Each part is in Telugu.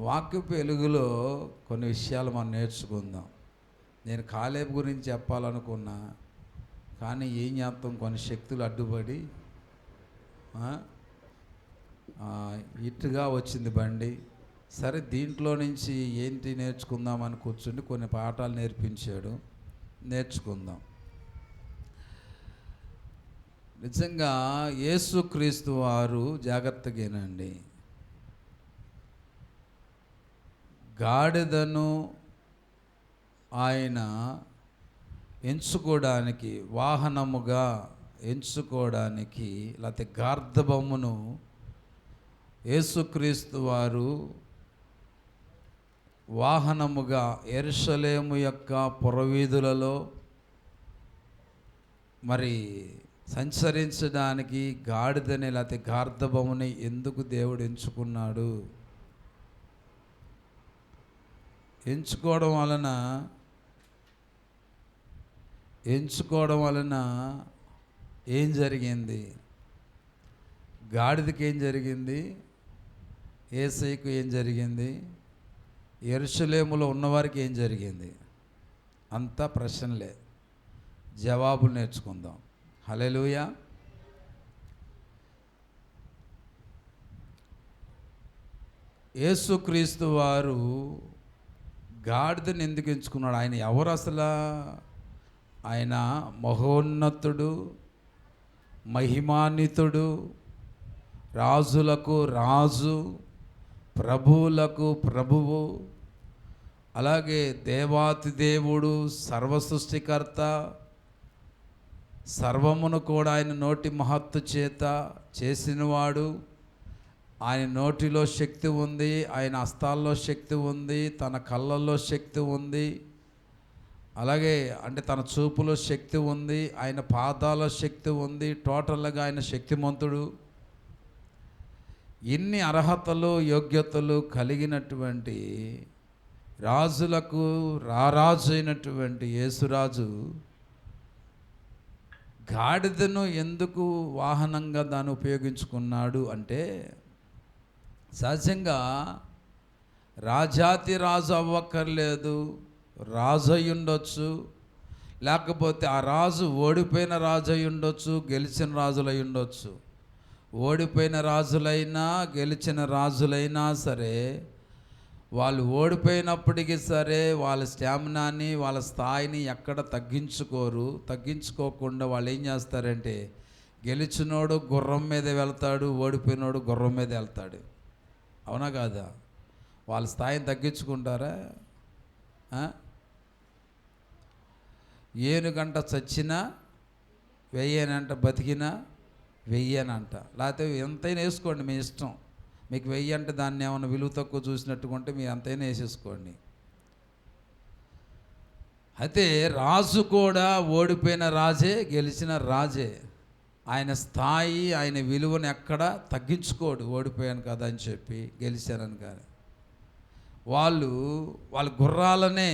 వాక్యపు వెలుగులో కొన్ని విషయాలు మనం నేర్చుకుందాం. నేను కాలేబు గురించి చెప్పాలనుకున్నా, కానీ ఏం చేస్తాం, కొన్ని శక్తులు అడ్డుపడి ఇటుగా వచ్చింది బండి. సరే, దీంట్లో నుంచి ఏంటి నేర్చుకుందామని కూర్చుండి కొన్ని పాఠాలు నేర్పించాడు, నేర్చుకుందాం. నిజంగా యేసుక్రీస్తు వారు జాగ్రత్తగానండి, గాడిదను ఆయన ఎంచుకోవడానికి, వాహనముగా ఎంచుకోవడానికి, లేకపోతే గార్ధబొమ్మను యేసుక్రీస్తు వారు వాహనముగా యెరూషలేము యొక్క పురవీధులలో మరి సంచరించడానికి గాడిదని, లేకపోతే గార్ధబొమ్మని ఎందుకు దేవుడు ఎంచుకున్నాడు? ఎంచుకోవడం వలన ఏం జరిగింది? గాడిదకి ఏం జరిగింది? యేసయ్యకు ఏం జరిగింది? యెరూషలేములో ఉన్నవారికి ఏం జరిగింది? అంతా ప్రశ్నలే, జవాబులు నేర్చుకుందాం. హల్లెలూయా. యేసుక్రీస్తు వారు గాడిదని ఎందుకు ఎంచుకున్నాడు? ఆయన ఎవరు అసలు? ఆయన మహోన్నతుడు, మహిమాన్వితుడు, రాజులకు రాజు, ప్రభువులకు ప్రభువు, అలాగే దేవాతి దేవుడు, సర్వసృష్టికర్త. సర్వమును కూడా ఆయన నోటి మహత్తు చేత చేసినవాడు. ఆయన నోటిలో శక్తి ఉంది, ఆయన హస్తాల్లో శక్తి ఉంది, తన కళ్ళల్లో శక్తి ఉంది, అలాగే అంటే తన చూపులో శక్తి ఉంది, ఆయన పాదాల శక్తి ఉంది. టోటల్గా ఆయన శక్తిమంతుడు. ఇన్ని అర్హతలు, యోగ్యతలు కలిగినటువంటి రాజులకు రారాజు అయినటువంటి యేసురాజు గాడిదను ఎందుకు వాహనంగా దాన్ని ఉపయోగించుకున్నాడు అంటే, సహజంగా రాజాతి రాజు అవ్వక్కర్లేదు, రాజు అయి ఉండొచ్చు, లేకపోతే ఆ రాజు ఓడిపోయిన రాజు అయి ఉండొచ్చు, గెలిచిన రాజులు అయి ఉండొచ్చు. ఓడిపోయిన రాజులైనా గెలిచిన రాజులైనా సరే, వాళ్ళు ఓడిపోయినప్పటికీ సరే వాళ్ళ స్టామినాని, వాళ్ళ స్థాయిని ఎక్కడ తగ్గించుకోకుండా వాళ్ళు ఏం చేస్తారంటే, గెలిచినోడు గుర్రం మీద వెళ్తాడు, ఓడిపోయినోడు గుర్రం మీద వెళ్తాడు. అవునా కాదా? వాళ్ళ స్థాయిని తగ్గించుకుంటారా? ఏనుగంట చచ్చినా వెయ్యనంట, బతికినా వెయ్యనంట. లేకపోతే ఎంతైనా వేసుకోండి, మీ ఇష్టం. మీకు 1000 అంటే దాన్ని ఏమైనా విలువ తక్కువ చూసినట్టుకుంటే మీరు అంతైనా వేసేసుకోండి. అయితే రాజు కూడా ఓడిపోయిన రాజే, గెలిచిన రాజే. ఆయన స్థాయి, ఆయన విలువను ఎక్కడ తగ్గించుకోడు. ఓడిపోయాను కదా అని చెప్పి, గెలిచానని కానీ. వాళ్ళ గుర్రాలనే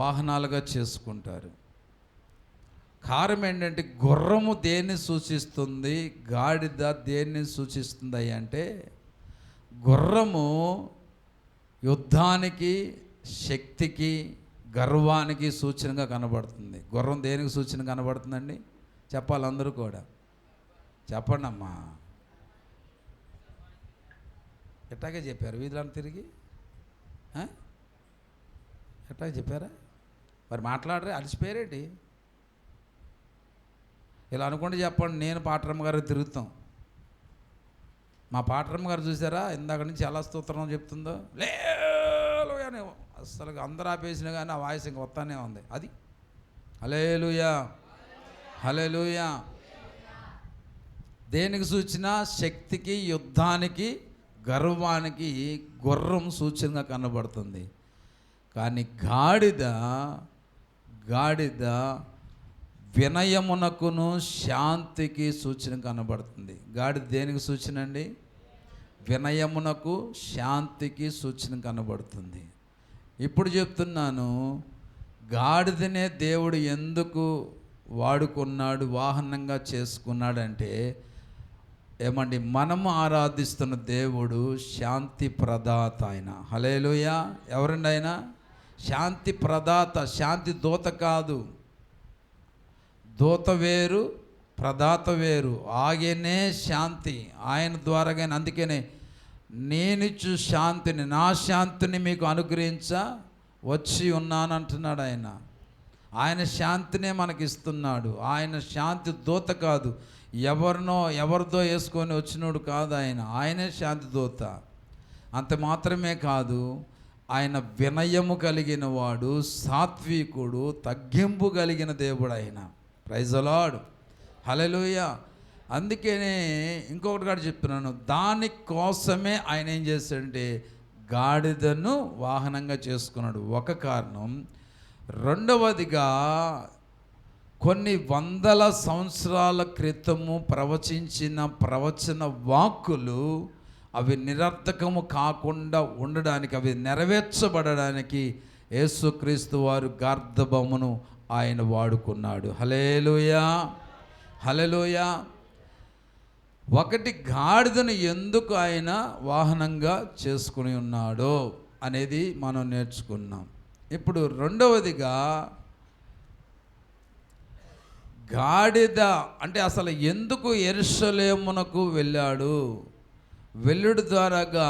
వాహనాలుగా చేసుకుంటారు. కారణం ఏంటంటే, గుర్రము దేన్ని సూచిస్తుంది, గాడిద దేన్ని సూచిస్తుంది అంటే, గుర్రము యుద్ధానికి, శక్తికి, గర్వానికి సూచనగా కనబడుతుంది. గుర్రం దేనికి సూచన కనబడుతుందండి? చెప్పాలి అందరూ కూడా, చెప్పండి అమ్మా. ఎట్టాగే చెప్పారు వీధులను తిరిగి? ఎట్టాగే చెప్పారా? మరి మాట్లాడరే, అలసిపోయారేంటి? ఇలా అనుకుంటే చెప్పండి, నేను పాటరమ్మ గారు తిరుగుతాం. మా పాటరమ్మ గారు చూసారా, ఇందాక నుంచి ఎలా స్తోత్రం చెప్తుందో, లేలుయా అని. అసలు అందరూ ఆపేసినా కానీ ఆ వాయిస్ ఇంక వస్తానే ఉంది. అది హల్లెలూయా, హల్లెలూయా. దేనికి సూచన? శక్తికి, యుద్ధానికి, గర్వానికి గుర్రం సూచనగా కనబడుతుంది. కానీ గాడిద వినయమునకును శాంతికి సూచన కనబడుతుంది. గాడిద దేనికి సూచన అండి? వినయమునకు, శాంతికి సూచన కనబడుతుంది. ఇప్పుడు చెప్తున్నాను, గాడిదనే దేవుడు ఎందుకు వాడుకున్నాడు, వాహనంగా చేసుకున్నాడంటే, ఏమండి, మనము ఆరాధిస్తున్న దేవుడు శాంతి ప్రదాత. ఆయన హల్లెలూయా. ఎవరండి ఆయన? శాంతి ప్రదాత, శాంతి దూత కాదు. దూత వేరు, ప్రదాత వేరు. ఆయనే శాంతి, ఆయన ద్వారాగానే. అందుకనే నేనిచ్చు శాంతిని, నా శాంతిని మీకు అనుగ్రహించ వచ్చి ఉన్నాను అంటున్నాడు ఆయన. ఆయన శాంతినే మనకిస్తున్నాడు. ఆయన శాంతి దూత కాదు, ఎవరిదో వేసుకొని వచ్చినోడు కాదు ఆయన. ఆయనే శాంతి దూత. అంత మాత్రమే కాదు, ఆయన వినయము కలిగిన వాడు, సాత్వికుడు, తగ్గింపు కలిగిన దేవుడు ఆయన. Praise the lord. హల్లెలూయా. అందుకనే ఇంకొకటి కూడా చెప్తున్నాను, దానికోసమే ఆయన ఏం చేశాడంటే గాడిదను వాహనంగా చేసుకున్నాడు. ఒక కారణం. రెండవదిగా, కొన్ని వందల సంవత్సరాల క్రితము ప్రవచించిన ప్రవచన వాక్కులు అవి నిరర్థకము కాకుండా ఉండడానికి, అవి నెరవేర్చబడడానికి యేసుక్రీస్తు వారు గార్ధబొమ్మను ఆయన వాడుకున్నాడు. హల్లెలూయా, హల్లెలూయా. ఒకటి, గాడిదను ఎందుకు ఆయన వాహనంగా చేసుకుని ఉన్నాడో అనేది మనం నేర్చుకున్నాం. ఇప్పుడు రెండవదిగా, గాడిద అంటే అసలు ఎందుకు యెరూషలేమునకు వెళ్ళాడు, వెళ్ళుడు ద్వారాగా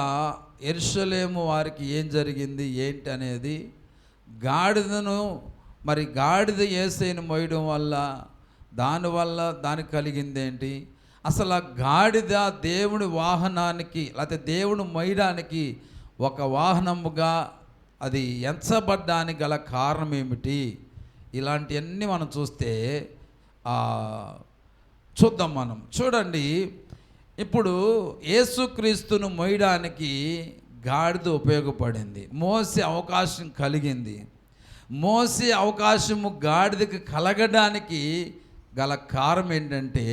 యెరూషలేము వారికి ఏం జరిగింది ఏంటి అనేది, గాడిదను మరి గాడిద యేసయ్యను మోయడం వల్ల దానివల్ల దానికి కలిగింది ఏంటి, అసలు ఆ గాడిద దేవుని వాహనానికి లేకపోతే దేవుని మోయడానికి ఒక వాహనముగా అది ఎంచబడ్డానికి గల కారణం ఏమిటి, ఇలాంటివన్నీ మనం చూస్తే చూద్దాం. మనం చూడండి, ఇప్పుడు యేసుక్రీస్తును మోయడానికి గాడిద ఉపయోగపడింది, మోసే అవకాశం కలిగింది. మోసే అవకాశము గాడిదకి కలగడానికి గల కారణం ఏంటంటే,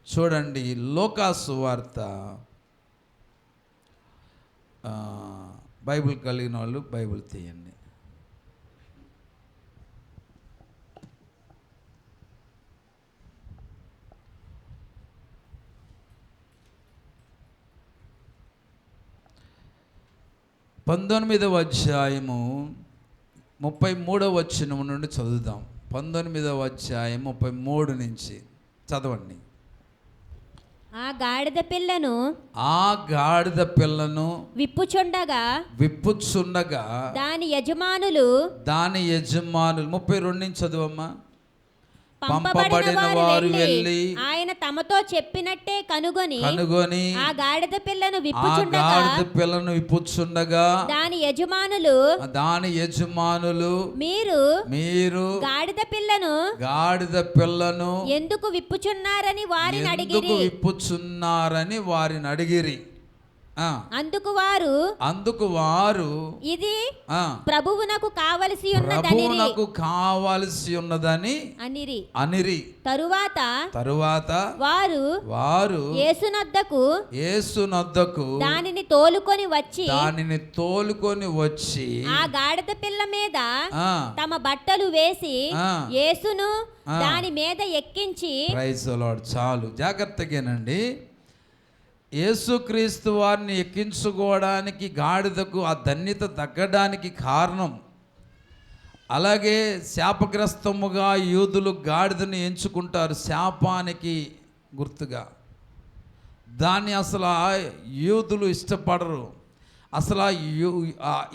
చూడండి లూకా సువార్త, బైబిల్ కలిగిన వాళ్ళు బైబిల్ తీయండి. పంతొమ్మిదవ అధ్యాయము 33వ వచనం నుండి చదువుదాం. 19వ అధ్యాయం 33 నుంచి చదవండి. ఆ గాడిద పిల్లను విప్పుచుండగా దాని యజమానులు 32 నుంచి చదువమ్మా. పంపబడిన వారు వెళ్ళి ఆయన తమతో చెప్పినట్టే కనుగొని ఆ గాడిద పిల్లను విప్పుచుండగా దాని యజమానులు మీరు గాడిద పిల్లను ఎందుకు విప్పుచున్నారని వారిని అడిగిరి. అందుకు వారు ఇది ప్రభువునకు కావలసి ఉన్నదని అనిరి. తరువాత వారు యేసునొద్దకు దానిని తోలుకొని వచ్చి ఆ గాడిద పిల్ల మీద తమ బట్టలు వేసి యేసును దాని మీద ఎక్కించి. Praise the Lord. చాలు, జాగ్రత్తగానండి. యేసుక్రీస్తు వారిని ఎక్కించుకోవడానికి గాడిదకు ఆ ధన్యత తగ్గడానికి కారణం, అలాగే శాపగ్రస్తముగా యూదులు గాడిదను ఎంచుకుంటారు శాపానికి గుర్తుగా. దాన్ని అసలు యూదులు ఇష్టపడరు. అసలు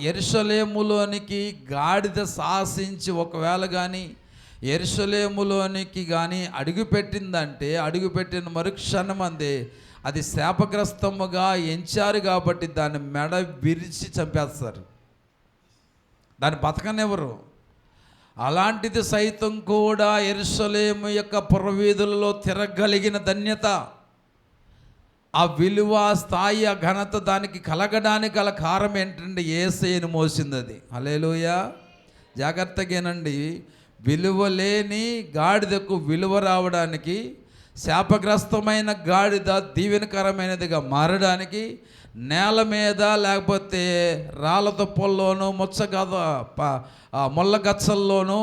యెరూషలేములోనికి గాడిద సాహసించి ఒకవేళ కానీ యెరూషలేములోనికి కానీ అడుగుపెట్టిందంటే అడుగుపెట్టిన మరుక్షణం అందే అది శాపగ్రస్తముగా ఎంచారు కాబట్టి దాన్ని మెడ విరిచి చంపేస్తారు, దాన్ని బతకనివ్వరు. అలాంటిది సైతం కూడా యెరూషలేము యొక్క పురవీధులలో తిరగలిగిన ధన్యత, ఆ విలువ, స్థాయి, ఆ ఘనత దానికి కలగడానికి గల కారణం ఏంటంటే యేసయ్యను మోసింది అది. హల్లెలూయా. జాగ్రత్తగానండి. విలువ లేని గాడిదకు విలువ రావడానికి, శాపగ్రస్తమైన గాడిద దీవెనకరమైనదిగా మారడానికి, నేల మీద లేకపోతే రాళ్ళ తుప్పల్లోనూ ముళ్ళ గచ్చల్లోనూ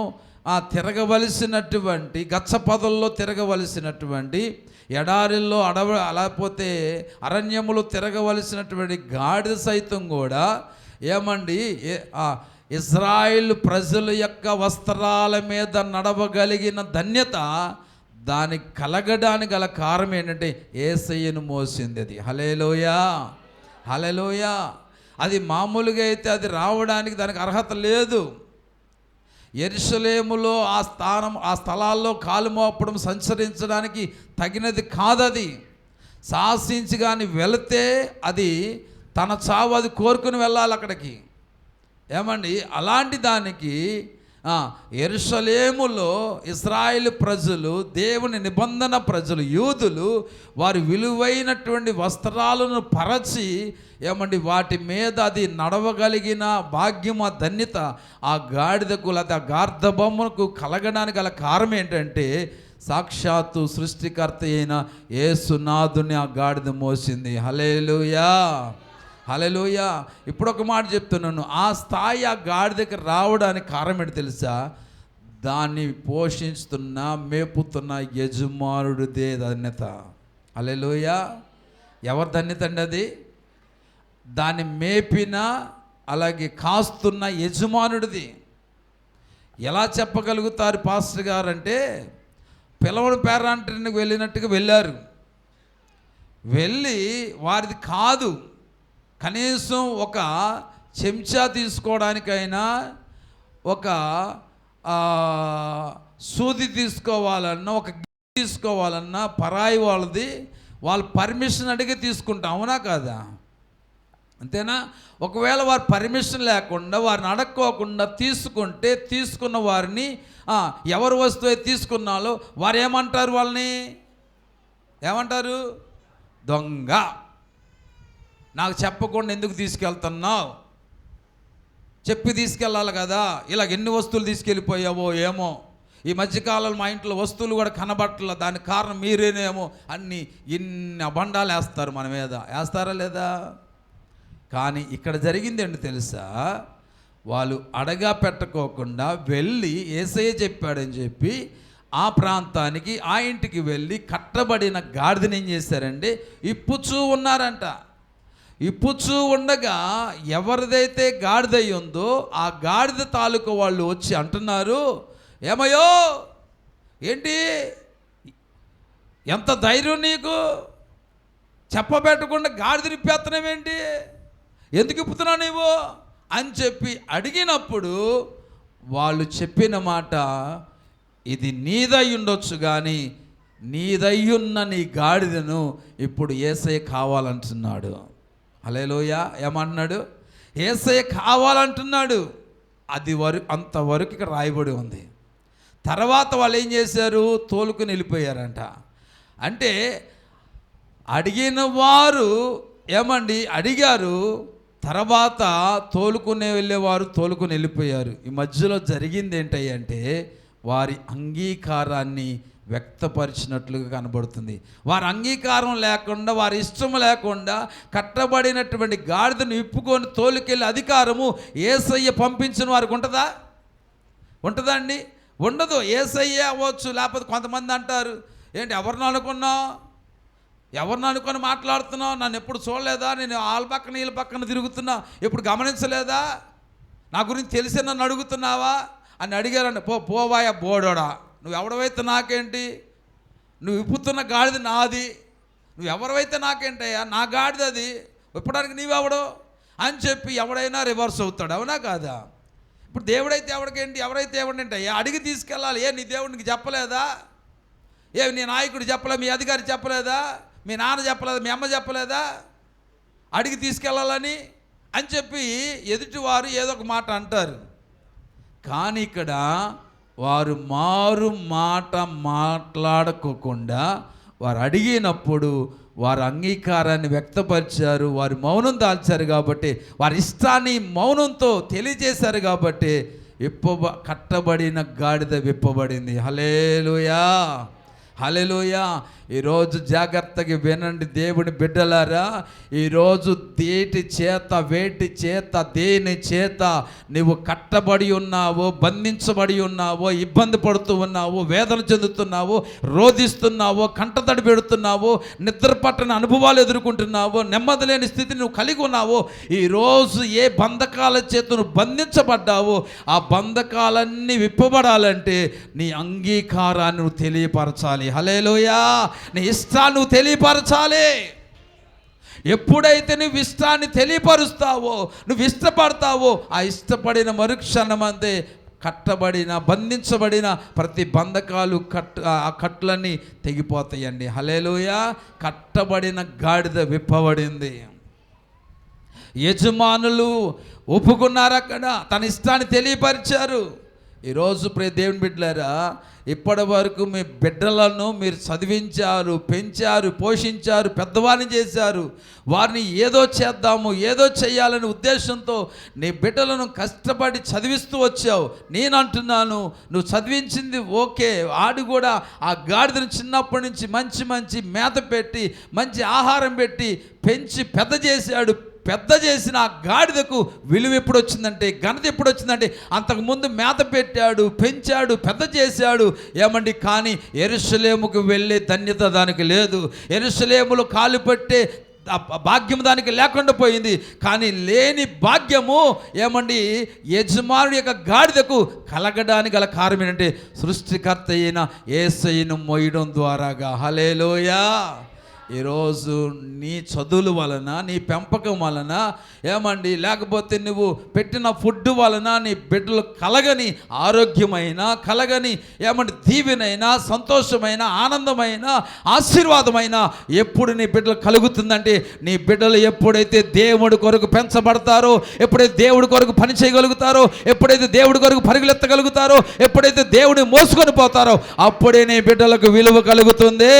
తిరగవలసినటువంటి గచ్చ పొదల్లో తిరగవలసినటువంటి ఎడారిల్లో లేకపోతే అరణ్యములు తిరగవలసినటువంటి గాడిద సైతం కూడా ఏమండి ఇజ్రాయిల్ ప్రజల యొక్క వస్త్రాల మీద నడవగలిగిన ధన్యత దానికి కలగడానికి గల కారణం ఏంటంటే యేసయ్యను మోసింది. అది హల్లెలూయా, హల్లెలూయా. అది మామూలుగా అయితే అది రావడానికి దానికి అర్హత లేదు. యెరూషలేములో ఆ స్థలాల్లో కాలు మోపడం సంచరించడానికి తగినది కాదది. సాహసించి కానీ వెళితే అది తన చావు అది కోరుకుని వెళ్ళాలి అక్కడికి. ఏమండి, అలాంటి దానికి యెరూషలేములో ఇశ్రాయేలు ప్రజలు, దేవుని నిబంధన ప్రజలు, యూదులు వారి విలువైనటువంటి వస్త్రాలను పరచి ఏమండి వాటి మీద అది నడవగలిగిన భాగ్యం, ఆ ధన్యత ఆ గాడిదకు లేదా ఆ గార్ధబొమ్మకు కలగడానికి గల కారణం ఏంటంటే సాక్షాత్తు సృష్టికర్త అయిన యేసునాథుని ఆ గాడిద మోసింది. హల్లెలూయా, హల్లెలూయా. ఇప్పుడు ఒక మాట చెప్తున్నాను, ఆ స్థాయి ఆ గాడిదకి రావడానికి కారణం ఏంటి తెలుసా? దాన్ని పోషిస్తున్న మేపుతున్న యజమానుడిదే ధన్యత. హల్లెలూయా. ఎవరి ధన్యత అండి అది? దాన్ని మేపిన అలాగే కాస్తున్న యజమానుడిది. ఎలా చెప్పగలుగుతారు పాస్టర్ గారు అంటే, పిలవని పేరంటానికి వెళ్ళినట్టుగా వెళ్ళారు. వెళ్ళి వారిది కాదు, కనీసం ఒక చెంచా తీసుకోవడానికైనా, ఒక సూది తీసుకోవాలన్నా, ఒక తీసుకోవాలన్నా పరాయి వాళ్ళది వాళ్ళు పర్మిషన్ అడిగి తీసుకుంటాం, అవునా కాదా? అంతేనా? ఒకవేళ వారు పర్మిషన్ లేకుండా వారిని అడక్కోకుండా తీసుకుంటే తీసుకున్న వారిని ఎవరు వస్తువు తీసుకున్నాలో వారు ఏమంటారు? వాళ్ళని ఏమంటారు? దొంగ, నాకు చెప్పకుండా ఎందుకు తీసుకెళ్తున్నావు? చెప్పి తీసుకెళ్ళాలి కదా. ఇలా ఎన్ని వస్తువులు తీసుకెళ్ళిపోయావో ఏమో, ఈ మధ్యకాలంలో మా ఇంట్లో వస్తువులు కూడా కనబట్టల, దానికి కారణం మీరేనేమో అన్ని ఇన్ని అబండాలు వేస్తారు మన మీద. వేస్తారా లేదా? కానీ ఇక్కడ జరిగింది ఏంటి తెలుసా? వాళ్ళు అడగా పెట్టకోకుండా వెళ్ళి యేసయ్య చెప్పాడని చెప్పి ఆ ప్రాంతానికి, ఆ ఇంటికి వెళ్ళి కట్టబడిన గాడిదని ఏం చేశారండి? ఇప్పుచూ ఉన్నారంట. ఇప్పుచూ ఉండగా ఎవరిదైతే గాడిద ఉందో ఆ గాడిద తాలూకు వాళ్ళు వచ్చి అంటున్నారు, ఏమయ్యో ఏంటి, ఎంత ధైర్యం నీకు, చెప్పబెట్టకుండా గాడిద ఇప్పేస్తున్నావేంటి, ఎందుకు ఇప్పుతున్నావు నీవు అని చెప్పి అడిగినప్పుడు వాళ్ళు చెప్పిన మాట, ఇది నీదై ఉండొచ్చు కానీ నీదయ్యున్న నీ గాడిదను ఇప్పుడు యేసయ్య కావాలంటున్నాడు. హల్లెలూయా. ఏమంటున్నాడు? యేసయ్య కావాలంటున్నాడు. అది అంతవరకు ఇక్కడ రాయబడి ఉంది. తర్వాత వాళ్ళు ఏం చేశారు? తోలుకుని వెళ్ళిపోయారంట. అంటే అడిగిన వారు ఏమండి అడిగారు, తర్వాత తోలుకునే వెళ్ళేవారు తోలుకుని వెళ్ళిపోయారు. ఈ మధ్యలో జరిగింది ఏంటంటే వారి అంగీకారాన్ని వ్యక్తపరిచినట్లుగా కనబడుతుంది. వారి అంగీకారం లేకుండా, వారి ఇష్టం లేకుండా కట్టబడినటువంటి గాడిదను ఇప్పుకొని తోలుకెళ్ళే అధికారము యేసయ్య పంపించిన వారికి ఉంటుందా? ఉంటుందా అండి? ఉండదు. యేసయ్య అవ్వచ్చు, లేకపోతే కొంతమంది అంటారు, ఏంటి ఎవరిని అనుకున్నావు, ఎవరిని అనుకొని మాట్లాడుతున్నావు, నన్ను ఎప్పుడు చూడలేదా, నేను వాళ్ళ పక్కన వీళ్ళ పక్కన తిరుగుతున్నా, ఎప్పుడు గమనించలేదా, నా గురించి తెలిసి నన్ను అడుగుతున్నావా అని అడిగారండి. పోవాయా బోడోడా, నువ్వు ఎవడవైతే నాకేంటి, నువ్వు ఇప్పుతున్న గాడిద నాది, నువ్వు ఎవరైతే నాకేంటయ్యా, నా గాడిద అది, ఇప్పడానికి నీవెవడో అని చెప్పి ఎవడైనా రివర్స్ అవుతాడు, అవునా కాదా? ఇప్పుడు దేవుడైతే ఎవడికేంటి, ఎవరైతే ఎవడంటయ్యా అడిగి తీసుకెళ్ళాలి. నీ దేవుడికి చెప్పలేదా? నీ నాయకుడు చెప్పలేదు, మీ అధికారి చెప్పలేదా, మీ నాన్న చెప్పలేదా, మీ అమ్మ చెప్పలేదా అడిగి తీసుకెళ్ళాలని అని చెప్పి ఎదుటివారు ఏదో ఒక మాట అంటారు. కానీ ఇక్కడ వారు మారు మాట మాట్లాడుకోకుండా వారు అడిగినప్పుడు వారు అంగీకారాన్ని వ్యక్తపరిచారు, వారు మౌనం దాల్చారు. కాబట్టి వారి ఇష్టాన్ని మౌనంతో తెలియజేశారు. కాబట్టి కట్టబడిన గాడిద విప్పబడింది. హల్లెలూయా, హల్లెలూయా. ఈరోజు జాగ్రత్తగా వినండి దేవుని బిడ్డలారా. ఈరోజు దేటి చేత వేటి చేత దేని చేత నువ్వు కట్టబడి ఉన్నావో, బంధించబడి ఉన్నావో, ఇబ్బంది పడుతూ ఉన్నావో, వేదన చెందుతున్నావో, రోధిస్తున్నావో, కంటతడి పెడుతున్నావో, నిద్ర పట్టని అనుభవాలు ఎదుర్కొంటున్నావో, నెమ్మది లేని స్థితిని నువ్వు కలిగి ఉన్నావో, ఈరోజు ఏ బంధకాల చేత నువ్వు బంధించబడ్డావో ఆ బంధకాలన్నీ విప్పబడాలంటే నీ అంగీకారాన్ని నువ్వు తెలియపరచాలి. హల్లెలూయా. నీ ఇష్టాన్ని నువ్వు తెలియపరచాలి. ఎప్పుడైతే నువ్వు ఇష్టాన్ని తెలియపరుస్తావో, నువ్వు ఇష్టపడతావో, ఆ ఇష్టపడిన మరుక్షణమంతే కట్టబడిన బంధించబడిన ప్రతి బంధకాలు ఆ కట్లన్నీ తెగిపోతాయండి. హల్లెలూయా. కట్టబడిన గాడిద విప్పబడింది. యజమానులు ఒప్పుకున్నారు, అక్కడ తన ఇష్టాన్ని తెలియపరిచారు. ఈరోజు ప్రియ దేవుని బిడ్డలారా, ఇప్పటి వరకు మీ బిడ్డలను మీరు చదివించారు, పెంచారు, పోషించారు, పెద్దవారిని చేశారు. వారిని ఏదో చేద్దాము, ఏదో చేయాలనే ఉద్దేశంతో నీ బిడ్డలను కష్టపడి చదివిస్తూ వచ్చావు. నేను అంటున్నాను, నువ్వు చదివించింది ఓకే. ఆడు కూడా ఆ గాడిదను చిన్నప్పటి నుంచి మంచి మంచి మేత పెట్టి, మంచి ఆహారం పెట్టి పెంచి పెద్ద చేశాడు. పెద్ద చేసిన ఆ గాడిదకు విలువ ఎప్పుడు వచ్చిందంటే, ఘనత ఎప్పుడు వచ్చిందంటే, అంతకుముందు మేత పెట్టాడు, పెంచాడు, పెద్ద చేశాడు. ఏమండి, కానీ యెరూషలేముకు వెళ్ళే ధన్యత దానికి లేదు. యెరూషలేములో కాలు పెట్టే భాగ్యం దానికి లేకుండా పోయింది. కానీ లేని భాగ్యము ఏమండి యజమానుడి యొక్క గాడిదకు కలగడానికి గల కారణం ఏంటంటే, సృష్టికర్త అయిన యేసయ్యను మోయడం ద్వారాగా. హల్లెలూయా. ఈరోజు నీ చదువుల వలన, నీ పెంపకం వలన ఏమండి, లేకపోతే నువ్వు పెట్టిన ఫుడ్ వలన నీ బిడ్డలు కలగని ఆరోగ్యమైన, కలగని ఏమంటే దీవెనైన, సంతోషమైన, ఆనందమైన, ఆశీర్వాదమైన ఎప్పుడు నీ బిడ్డలు కలుగుతుందంటే, నీ బిడ్డలు ఎప్పుడైతే దేవుడి కొరకు పెంచబడతారో, ఎప్పుడైతే దేవుడి కొరకు పని చేయగలుగుతారో, ఎప్పుడైతే దేవుడి కొరకు పరుగులెత్తగలుగుతారో, ఎప్పుడైతే దేవుడిని మోసుకొని పోతారో, అప్పుడే నీ బిడ్డలకు విలువ కలుగుతుంది.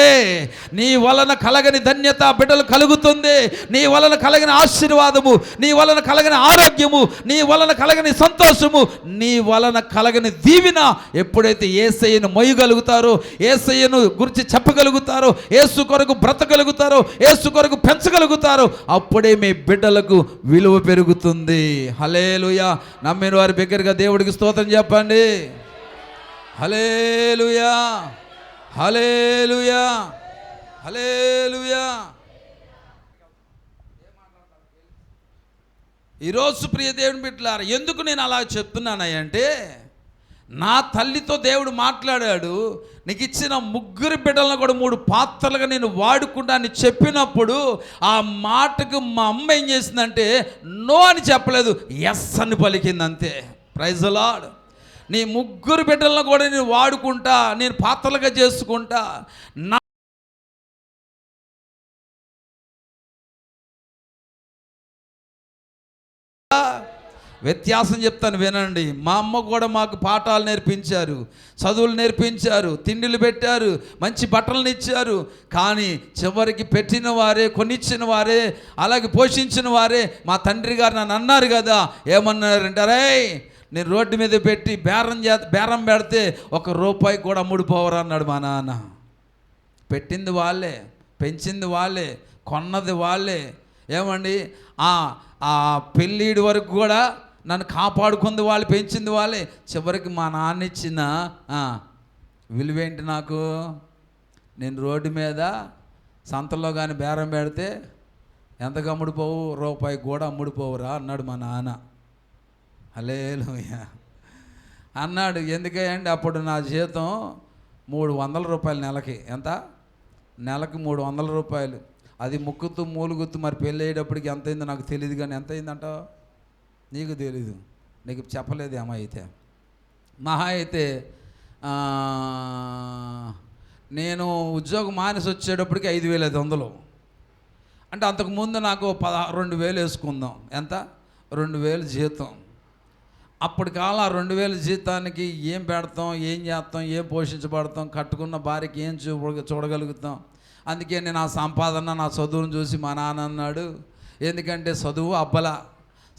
నీ వలన కలగని ధన్యత బిడ్డలు కలుగుతుంది. నీ వలన కలగని ఆశీర్వాదము, నీ వలన కలగని ఆరోగ్యము, నీ వలన కలగని సంతోషము, నీ వలన కలగని దీవెన ఎప్పుడైతే యేసయ్యను మోయగలుగుతారో, యేసయ్యను గురించి చెప్పగలుగుతారో, యేసు కొరకు బ్రతకగలుగుతారో, యేసు కొరకు పెంచగలుగుతారో, అప్పుడే మీ బిడ్డలకు విలువ పెరుగుతుంది. హల్లెలూయా. నమ్మిన వారి బిగ్గరగా దేవుడికి స్తోత్రం చెప్పండి. హల్లెలూయా, హల్లెలూయా, హల్లెలూయా. ఈరోజు ప్రియ దేవుని బిడ్డలారా, ఎందుకు నేను అలా చెప్తున్నానంటే, నా తల్లితో దేవుడు మాట్లాడాడు. నీకు ఇచ్చిన 3 బిడ్డలను కూడా 3 పాత్రలుగా నేను వాడుకుంటా అని చెప్పినప్పుడు, ఆ మాటకు మా అమ్మ ఏం చేసిందంటే, నో అని చెప్పలేదు, ఎస్ అని పలికింది అంతే. Praise the Lord. నీ 3 బిడ్డలను కూడా నేను వాడుకుంటా, నేను పాత్రలుగా చేసుకుంటా. నా వ్యత్యాసం చెప్తాను వినండి. మా అమ్మ కూడా మాకు పాఠాలు నేర్పించారు, చదువులు నేర్పించారు, తిండిలు పెట్టారు, మంచి బట్టలను ఇచ్చారు. కానీ చివరికి పెట్టిన వారే, కొనిచ్చిన వారే, అలాగే పోషించిన వారే మా తండ్రి గారు నన్ను అన్నారు కదా, ఏమన్నారంటే, రే నేను రోడ్డు మీద పెట్టి బేరం పెడితే 1 రూపాయి కూడా అమ్ముడుపోవరా అన్నాడు మా నాన్న. పెట్టింది వాళ్ళే, పెంచింది వాళ్ళే, కొన్నది వాళ్ళే. ఏమండి, ఆ పెళ్ళిడి వరకు కూడా నన్ను కాపాడుకుంది వాళ్ళు, పెంచింది వాళ్ళే. చివరికి మా నాన్న ఇచ్చిన విలువేంటి నాకు? నేను రోడ్డు మీద సంతలో కానీ బేరం పెడితే ఎంతకు అమ్ముడుపోవు? రూపాయి కూడా అమ్ముడుపోవురా అన్నాడు మా నాన్న. హల్లెలూయా అన్నాడు. ఎందుకంటే అప్పుడు నా జీతం 300 రూపాయలు నెలకి. ఎంత? నెలకి 300 రూపాయలు. అది ముక్కుతూ మూలుగుతూ మరి పెళ్ళి అయ్యేటప్పటికి ఎంత అయిందో నాకు తెలియదు. కానీ ఎంత అయిందంటావు? నీకు తెలీదు, నీకు చెప్పలేదు ఏమో. అయితే మహా అయితే నేను ఉద్యోగం మానేసి వచ్చేటప్పటికి 5,500. అంటే అంతకుముందు నాకు 2,000 వేసుకుందాం. ఎంత? 2,000 జీతం. అప్పటి కాలం 2,000 జీతానికి ఏం పెడతాం, ఏం చేస్తాం, ఏం పోషించబడతాం, కట్టుకున్న భార్యకి ఏం చూడగలుగుతాం. అందుకే నేను ఆ సంపాదన, నా చదువును చూసి మా నాన్న అన్నాడు, ఎందుకంటే చదువు అబ్బల,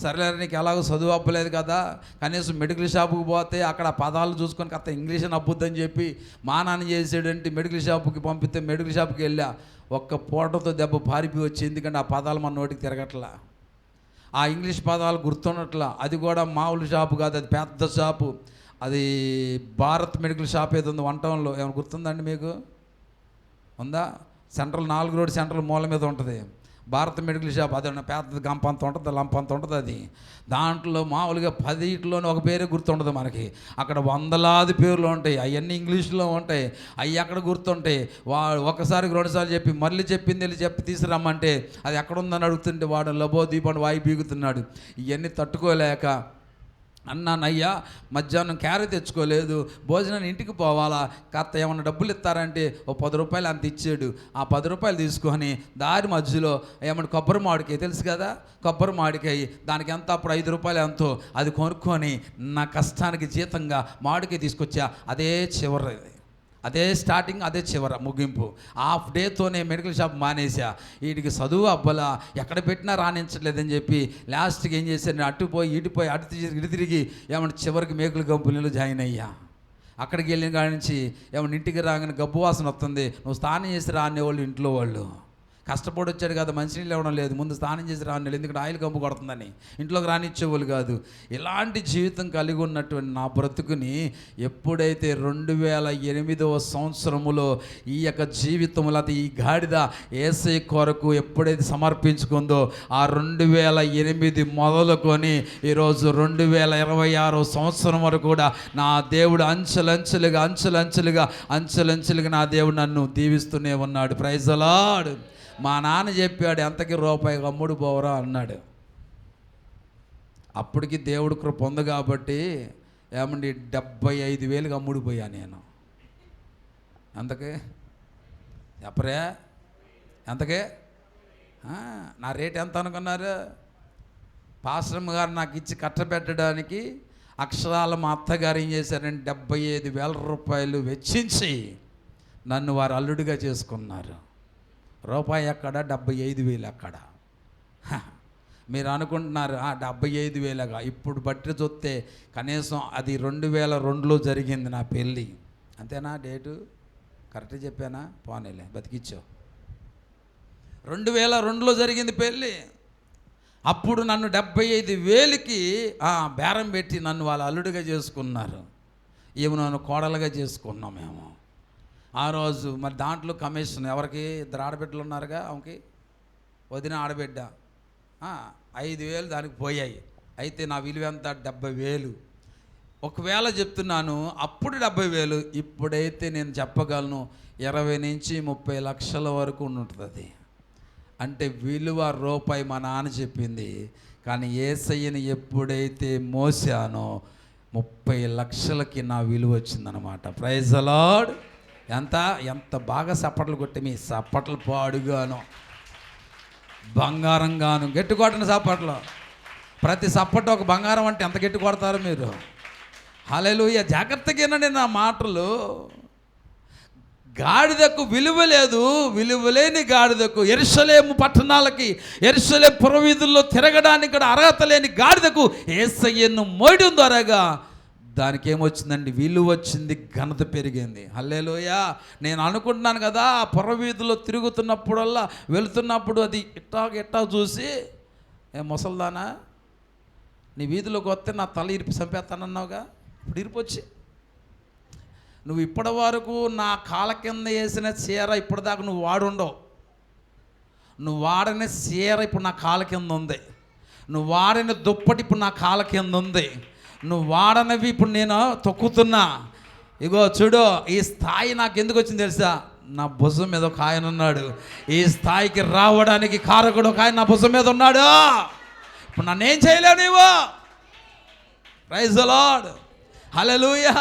సరేలే నీకు ఎలాగో చదువు అవ్వలేదు కదా, కనీసం మెడికల్ షాపుకి పోతే అక్కడ పదాలు చూసుకొని కాస్త ఇంగ్లీష్ అబ్బుద్దని చెప్పి మా నాన్న చేసాడంటే మెడికల్ షాపుకి పంపితే మెడికల్ షాప్కి వెళ్ళా, ఒక్క పూటతో దెబ్బ పారిపోయి వచ్చి, ఎందుకంటే ఆ పదాలు మన నోటికి తిరగట్లా, ఆ ఇంగ్లీష్ పదాలు గుర్తున్నట్లా. అది కూడా మామూలు షాపు కాదు, అది పెద్ద షాపు, అది భారత్ మెడికల్ షాప్ ఏదో ఉంది 1 టౌన్లో. ఏమైనా గుర్తుందండి మీకు? ఉందా? సెంట్రల్ 4 రోడ్ సెంట్రల్ మూల మీద ఉంటుంది భారత్ మెడికల్ షాప్. అది పెద్ద గంపంత ఉంటుంది, లంపంత ఉంటుంది. అది దాంట్లో మామూలుగా 10 ఒక పేరే గుర్తుండదు మనకి, అక్కడ వందలాది పేర్లు ఉంటాయి, అవన్నీ ఇంగ్లీష్లో ఉంటాయి, అవి ఎక్కడ గుర్తుంటాయి. ఒకసారి 2 సార్లు చెప్పి మళ్ళీ చెప్పింది వెళ్ళి చెప్పి తీసుకురమ్మంటే అది ఎక్కడుందని అడుగుతుంటే వాడు లబో దీపండి వాయి బీగుతున్నాడు. ఇవన్నీ తట్టుకోలేక, అన్నానయ్యా మధ్యాహ్నం క్యారెట్ తెచ్చుకోలేదు, భోజనాన్ని ఇంటికి పోవాలా, కాస్త ఏమన్నా డబ్బులు ఇస్తారంటే ఓ 10 రూపాయలు అంత ఇచ్చాడు. ఆ 10 రూపాయలు తీసుకొని దారి మధ్యలో ఏమన్నా కొబ్బరి మామిడికాయ తెలుసు కదా, కొబ్బరి మామిడికాయ దానికి ఎంత అప్పుడు 5 రూపాయలు ఎంతో, అది కొనుక్కొని నా కష్టానికి జీతంగా మామిడికాయ తీసుకొచ్చా. అదే చివరి, అదే స్టార్టింగ్, అదే చివర ముగింపు. హాఫ్ డేతోనే మెడికల్ షాప్ మానేసా. వీటికి చదువు అబ్బలా, ఎక్కడ పెట్టినా రాణించట్లేదని చెప్పి లాస్ట్కి ఏం చేశాను, అటు తిరిగి ఏమన్నా చివరికి మేకుల కంపెనీలో జాయిన్ అయ్యా. అక్కడికి వెళ్ళిన కాడి నుంచి ఏమన్నా ఇంటికి రాగానే గబ్బు వాసన వస్తుంది, నువ్వు స్నానం చేసి రాని వాళ్ళు ఇంట్లో వాళ్ళు. కష్టపడి వచ్చాడు కదా, మంచినీళ్ళు ఇవ్వడం లేదు, ముందు స్నానం చేసి రాని, ఎందుకంటే ఆయిల్ కంపు కొడుతుందని ఇంట్లోకి రానిచ్చేవాళ్ళు కాదు. ఇలాంటి జీవితం కలిగి ఉన్నటువంటి నా బ్రతుకుని ఎప్పుడైతే 2008వ సంవత్సరములో ఈ యొక్క జీవితంలో అది ఈ గాడిద యేసయ్య కొరకు ఎప్పుడైతే సమర్పించుకుందో, ఆ 2008 మొదలుకొని ఈరోజు 2026 సంవత్సరం వరకు కూడా నా దేవుడు అంచెలంచెలుగా నా దేవుడు నన్ను దీవిస్తూనే ఉన్నాడు. Praise the Lord. మా నాన్న చెప్పాడు, ఎంతకి రూపాయి అమ్ముడు పోవరా అన్నాడు. అప్పటికి దేవుడు కృప ఉంది కాబట్టి ఏమండి 75,000కి అమ్ముడిపోయా నేను. ఎంతకే చెప్పరే? ఎంతకే? నా రేట్ ఎంత అనుకున్నారు? పాస్టమ్ గారు నాకు ఇచ్చి కట్టబెట్టడానికి అక్షరాల మా అత్తగారు ఏం చేశారంటే 75,000 రూపాయలు వెచ్చించి నన్ను వారు అల్లుడిగా చేసుకున్నారు. రూపాయి ఎక్కడ, 75,000 ఎక్కడ? మీరు అనుకుంటున్నారు 75,000గా. ఇప్పుడు బట్టి చూస్తే కనీసం అది 2002లో జరిగింది నా పెళ్ళి. అంతేనా? డేటు కరెక్ట్ చెప్పానా? పోనీలే బతికిచ్చావు. 2002లో జరిగింది పెళ్ళి. అప్పుడు నన్ను 75,000కి బేరం పెట్టి నన్ను వాళ్ళ అల్లుడిగా చేసుకున్నారు. ఏమో నన్ను కోడలుగా చేసుకున్నాం మేము. ఆ రోజు మరి దాంట్లో కమిషన్ ఎవరికి? 2 ఆడబిడ్డలు ఉన్నారుగా, ఆమెకి వదిన ఆడబిడ్డ, 5,000 దానికి పోయాయి. అయితే నా విలువ ఎంత? 70,000. ఒకవేళ చెప్తున్నాను అప్పుడు 70,000, ఇప్పుడైతే నేను చెప్పగలను 20 నుంచి 30 లక్షల వరకు ఉంటుంది. అంటే విలువ రూపాయి మా నాన్న చెప్పింది. కానీ యేసయ్యని ఎప్పుడైతే మోసానో 30 లక్షలకి నా విలువ వచ్చిందనమాట. Praise the Lord. ఎంత బాగా చప్పట్లు కొట్టి మీ చప్పట్లు పాడుగాను బంగారంగాను గట్టి కొట్టిన చప్పట్లు. ప్రతి చప్పట్లు ఒక బంగారం అంటే ఎంత గట్టి కొడతారు మీరు? హల్లెలూయా. జాగ్రత్తగానండి నా మాటలు. గాడిదకు విలువ లేదు, విలువలేని గాడిదకు, యెరూషలేము పట్టణాలకి, యెరూషలేము పురవీధుల్లో తిరగడానికి కూడా అర్హత లేని గాడిదకు యేసయ్యను మోయడం ద్వారాగా దానికి ఏమొచ్చిందండి? విలువ వచ్చింది, ఘనత పెరిగింది. హల్లెలూయా. నేను అనుకుంటున్నాను కదా, పురవీధుల్లో తిరుగుతున్నప్పుడల్లా వెళుతున్నప్పుడు అది ఇట్టా చూసి, ముసల్దానా నీ వీధిలోకి వస్తే నా తల ఇరిపి చంపేస్తానన్నావుగా, ఇప్పుడు ఇరిపొచ్చి నువ్వు ఇప్పటి వరకు నా కాళ్ళ కింద వేసిన చీర ఇప్పటిదాకా నువ్వు వాడుండవు. నువ్వు వాడని చీర ఇప్పుడు నా కాళ్ళ కింద ఉంది. నువ్వు వాడిన దుప్పటి ఇప్పుడు నా కాళ్ళ కింద ఉంది. నువ్వు వాడనవి ఇప్పుడు నేను తొక్కుతున్నా. ఇగో చూడు, ఈ స్థాయి నాకు ఎందుకు వచ్చింది తెలుసా? నా భుజం మీద ఒక ఆయన ఉన్నాడు. ఈ స్థాయికి రావడానికి కారకుడు ఒక ఆయన నా భుజం మీద ఉన్నాడు. ఇప్పుడు నన్ను ఏం చేయలేవు నీవు. Praise the lord. హల్లెలూయా.